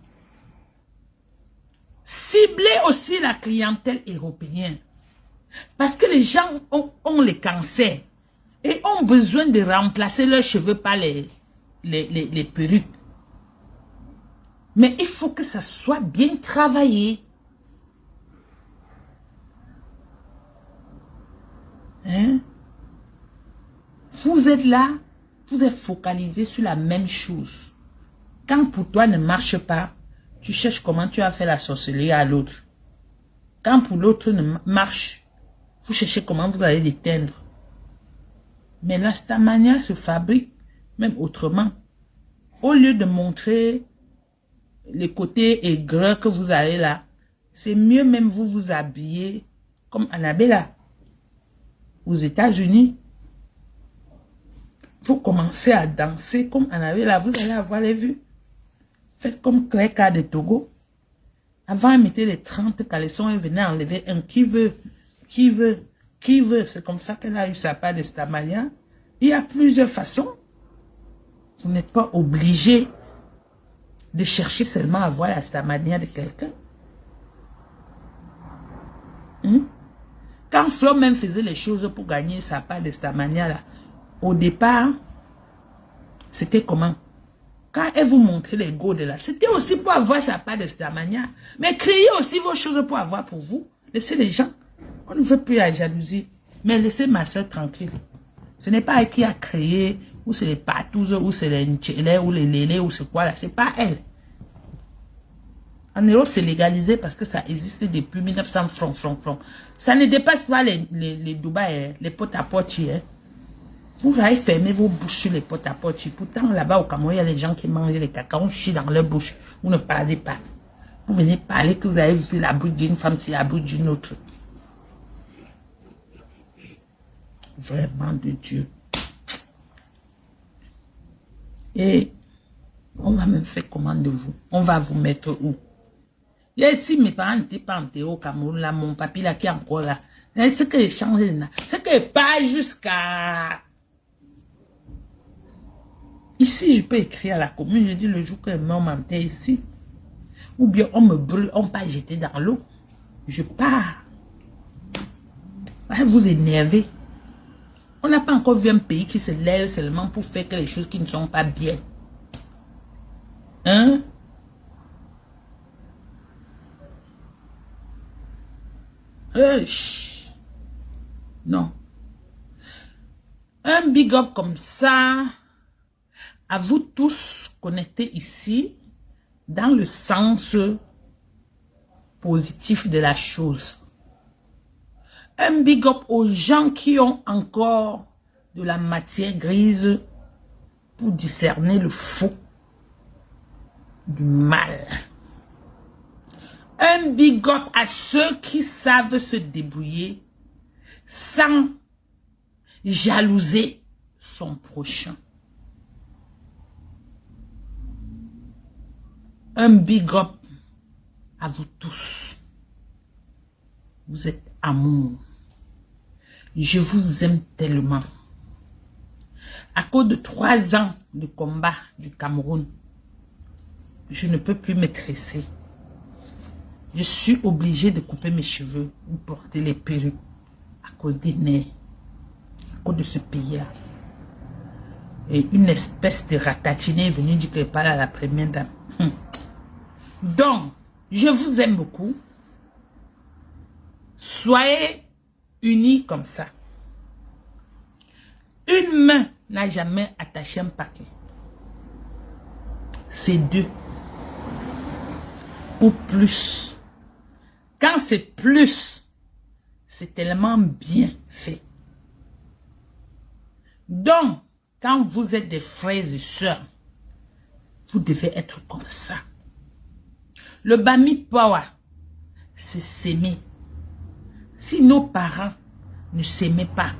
Ciblez aussi la clientèle européenne. Parce que les gens ont les cancers et ont besoin de remplacer leurs cheveux par les perruques. Mais il faut que ça soit bien travaillé. Hein? Vous êtes là, vous êtes focalisé sur la même chose. Quand pour toi ne marche pas, tu cherches comment tu as fait la sorcellerie à l'autre. Quand pour l'autre ne marche, vous cherchez comment vous allez l'éteindre. Mais la stamania se fabrique même autrement. Au lieu de montrer les côtés aigreux que vous avez là, c'est mieux même vous habiller comme Annabella. Aux États-Unis, vous commencez à danser comme Annabella, vous allez avoir les vues. Faites comme Cléka de Togo. Avant, elle mettait les 30 caleçons et venait enlever un qui veut. C'est comme ça qu'elle a eu sa part de Stamania. Il y a plusieurs façons. Vous n'êtes pas obligé de chercher seulement à voir la Stamania de quelqu'un. Hein? Quand Flo même faisait les choses pour gagner sa part de Stamania là, au départ, c'était comment? Quand elle vous montrait les go de là, c'était aussi pour avoir sa part de cette manière. Mais créez aussi vos choses pour avoir pour vous. Laissez les gens. On ne veut plus la jalousie. Mais laissez ma soeur tranquille. Ce n'est pas elle qui a créé, ou c'est les patous, ou c'est les ntchelés, ou les lélés, ou c'est quoi là. C'est pas elle. En Europe, c'est légalisé parce que ça existe depuis 1900 francs. Ça ne dépasse pas les Dubaï, les potes à potes. Hein. Vous allez fermer vos bouches sur les potes à potes. Pourtant, là-bas au Cameroun, il y a des gens qui mangent les cacao, chient dans leur bouche. Vous ne parlez pas. Vous venez parler que vous avez vu la bouche d'une femme, c'est la bouche d'une autre. Vraiment de Dieu. Et on va même faire commande de vous. On va vous mettre où? Et si mes parents n'étaient pas enterrés au Cameroun, là, mon papy là qui est encore là, ce que j'ai changé là, c'est que pas jusqu'à... Ici, je peux écrire à la commune, je dis le jour que les morts m'enterrent ici. Ou bien on me brûle, on pas jeter dans l'eau. Je pars. Vous énervez. On n'a pas encore vu un pays qui se lève seulement pour faire que les choses qui ne sont pas bien. Hein? Non. Un big up comme ça, à vous tous connectés ici, dans le sens positif de la chose. Un big up aux gens qui ont encore de la matière grise pour discerner le faux du mal. Un big up à ceux qui savent se débrouiller sans jalouser son prochain. Un big up à vous tous. Vous êtes amour. Je vous aime tellement. À cause de 3 ans de combat du Cameroun, je ne peux plus me tresser. Je suis obligée de couper mes cheveux ou porter les perruques à cause des nerfs, à cause de ce pays-là. Et une espèce de ratatinée est venue dire qu'elle parle à la première dame. Donc, je vous aime beaucoup. Soyez unis comme ça. Une main n'a jamais attaché un paquet. C'est 2 ou plus. Quand c'est plus, c'est tellement bien fait. Donc, quand vous êtes des frères et sœurs, vous devez être comme ça. Le Bami Power, c'est s'aimer. Si nos parents ne s'aimaient pas,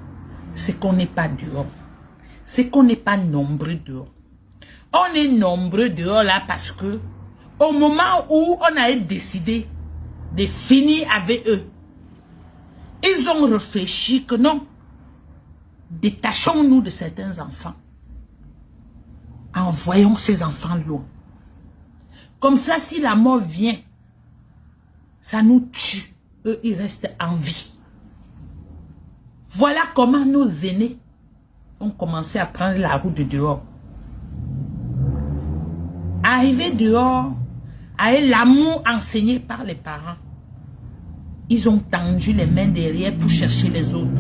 c'est qu'on n'est pas dehors. C'est qu'on n'est pas nombreux dehors. On est nombreux dehors là parce que au moment où on a décidé de finir avec eux, ils ont réfléchi que non, détachons-nous de certains enfants. Envoyons ces enfants loin. Comme ça, si la mort vient, ça nous tue. Eux, ils restent en vie. Voilà comment nos aînés ont commencé à prendre la route de dehors. Arriver dehors, avec l'amour enseigné par les parents, ils ont tendu les mains derrière pour chercher les autres.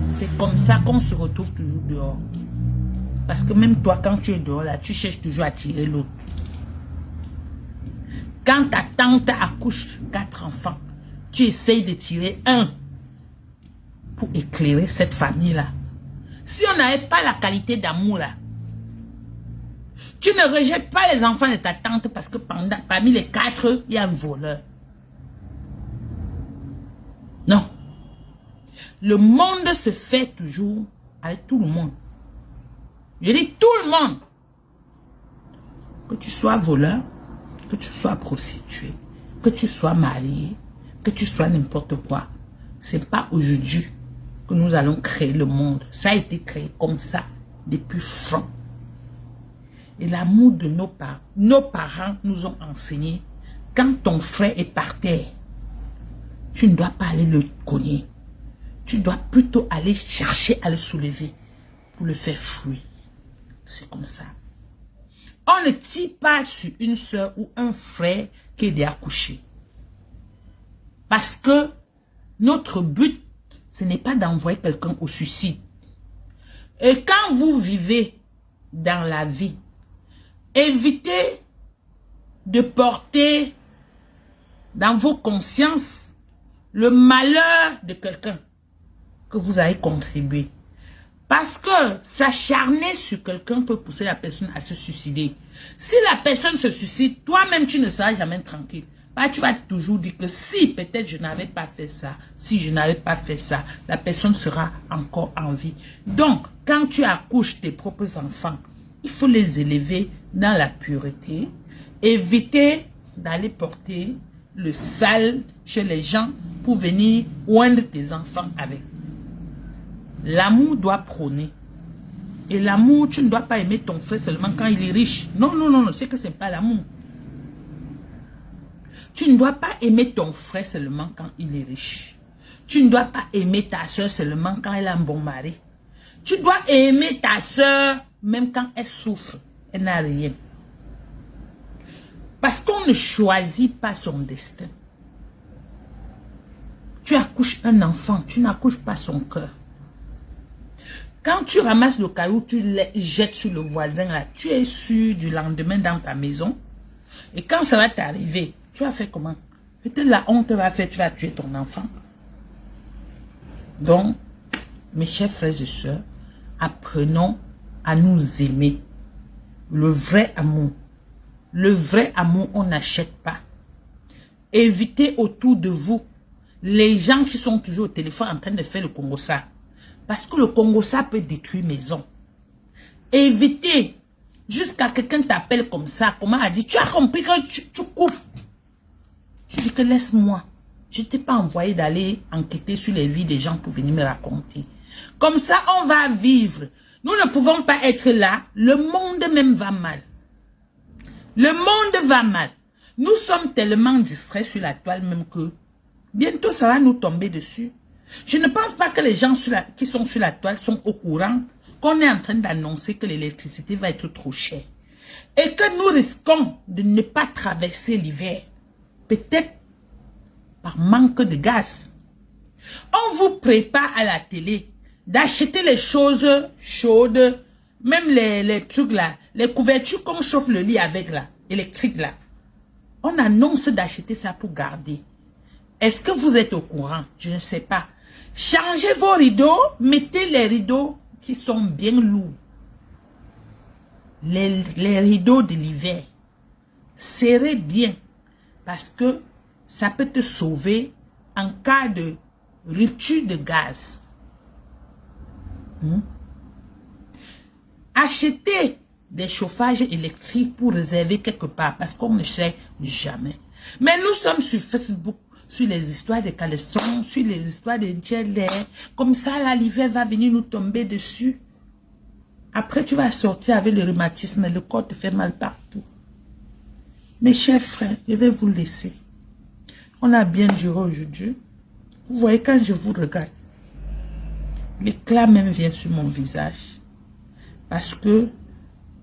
C'est comme ça qu'on se retrouve toujours dehors. Parce que même toi, quand tu es dehors, là, tu cherches toujours à tirer l'autre. Quand ta tante accouche 4 enfants, tu essayes de tirer un pour éclairer cette famille-là. Si on n'avait pas la qualité d'amour là, tu ne rejettes pas les enfants de ta tante parce que parmi les 4, il y a un voleur. Non. Le monde se fait toujours avec tout le monde. Je dis tout le monde. Que tu sois voleur, que tu sois prostituée, que tu sois marié, que tu sois n'importe quoi. C'est pas aujourd'hui que nous allons créer le monde. Ça a été créé comme ça depuis franc. Et l'amour de nos parents nous ont enseigné, quand ton frère est par terre, tu ne dois pas aller le cogner. Tu dois plutôt aller chercher à le soulever. pour le faire fuir. C'est comme ça. On ne tire pas sur une soeur ou un frère qui est déjà couché. Parce que notre but, ce n'est pas d'envoyer quelqu'un au suicide. Et quand vous vivez dans la vie, évitez de porter dans vos consciences le malheur de quelqu'un que vous avez contribué. Parce que s'acharner sur quelqu'un peut pousser la personne à se suicider. Si la personne se suicide, toi-même tu ne seras jamais tranquille. Bah, tu vas toujours dire que si peut-être je n'avais pas fait ça, si je n'avais pas fait ça, la personne sera encore en vie. Donc, quand tu accouches tes propres enfants, il faut les élever dans la pureté. Éviter d'aller porter le sale chez les gens pour venir oindre tes enfants avec. L'amour doit prôner. Et l'amour, tu ne dois pas aimer ton frère seulement quand il est riche. Non, non, non, non, c'est que ce n'est pas l'amour. Tu ne dois pas aimer ton frère seulement quand il est riche. Tu ne dois pas aimer ta soeur seulement quand elle a un bon mari. Tu dois aimer ta soeur même quand elle souffre. Elle n'a rien. Parce qu'on ne choisit pas son destin. Tu accouches un enfant, tu n'accouches pas son cœur. Quand tu ramasses le caillou, tu le jettes sur le voisin, là, tu es sûr du lendemain dans ta maison. Et quand ça va t'arriver, tu vas faire comment? Peut-être la honte va faire, tu vas tuer ton enfant. Donc, mes chers frères et sœurs, apprenons à nous aimer. Le vrai amour. Le vrai amour, on n'achète pas. Évitez autour de vous les gens qui sont toujours au téléphone en train de faire le Congo-ça. Parce que le Congo-ça peut détruire maison. Évitez jusqu'à quelqu'un t'appelle comme ça. Comment a dit, tu as compris que tu coupes. Tu dis que laisse-moi. Je ne t'ai pas envoyé d'aller enquêter sur les vies des gens pour venir me raconter. Comme ça, on va vivre. Nous ne pouvons pas être là. Le monde même va mal. Le monde va mal. Nous sommes tellement distraits sur la toile même que bientôt ça va nous tomber dessus. Je ne pense pas que les gens qui sont sur la toile sont au courant qu'on est en train d'annoncer que l'électricité va être trop chère. Et que nous risquons de ne pas traverser l'hiver. Peut-être par manque de gaz. On vous prépare à la télé d'acheter les choses chaudes, même les trucs là, les couvertures qu'on chauffe le lit avec là, électrique là. On annonce d'acheter ça pour garder. Est-ce que vous êtes au courant? Je ne sais pas. Changez vos rideaux, mettez les rideaux qui sont bien lourds. Les rideaux de l'hiver. Serrez bien parce que ça peut te sauver en cas de rupture de gaz. Achetez des chauffages électriques pour réserver quelque part parce qu'on ne sait jamais. Mais nous sommes sur Facebook, sur les histoires de caleçons, sur les histoires de gel. Comme ça, là, l'hiver va venir nous tomber dessus. Après, tu vas sortir avec le rhumatisme et le corps te fait mal partout. Mes chers frères, je vais vous laisser. On a bien duré aujourd'hui. Vous voyez, quand je vous regarde, l'éclat même vient sur mon visage. Parce que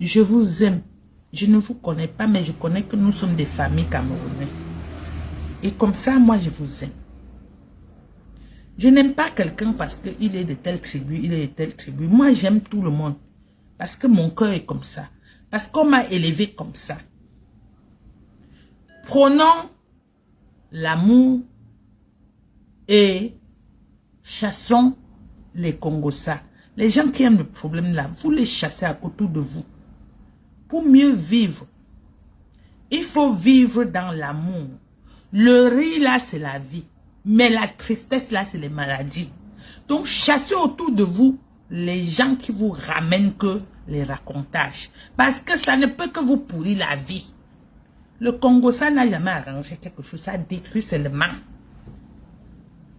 je vous aime. Je ne vous connais pas, mais je connais que nous sommes des familles camerounaises. Et comme ça, moi, je vous aime. Je n'aime pas quelqu'un parce qu'il est de telle tribu, il est de telle tribu. Moi, j'aime tout le monde. Parce que mon cœur est comme ça. Parce qu'on m'a élevé comme ça. Prenons l'amour et chassons les Congossas. Les gens qui aiment le problème là, vous les chassez autour de vous. Pour mieux vivre, il faut vivre dans l'amour. Le rire là, c'est la vie. Mais la tristesse là, c'est les maladies. Donc, chassez autour de vous les gens qui vous ramènent que les racontages. Parce que ça ne peut que vous pourrir la vie. Le Congo, ça n'a jamais arrangé quelque chose. Ça détruit seulement.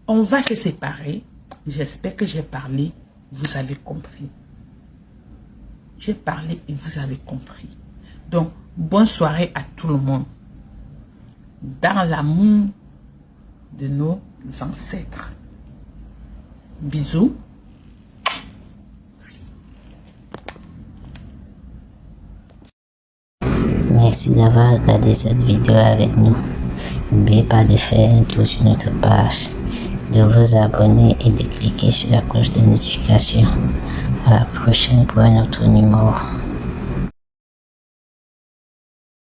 On va se séparer. J'espère que j'ai parlé. Vous avez compris. J'ai parlé et vous avez compris. Donc, bonne soirée à tout le monde. Dans l'amour de nos ancêtres. Bisous. Merci d'avoir regardé cette vidéo avec nous. N'oubliez pas de faire un tour sur notre page, de vous abonner et de cliquer sur la cloche de notification. À la prochaine pour un autre numéro.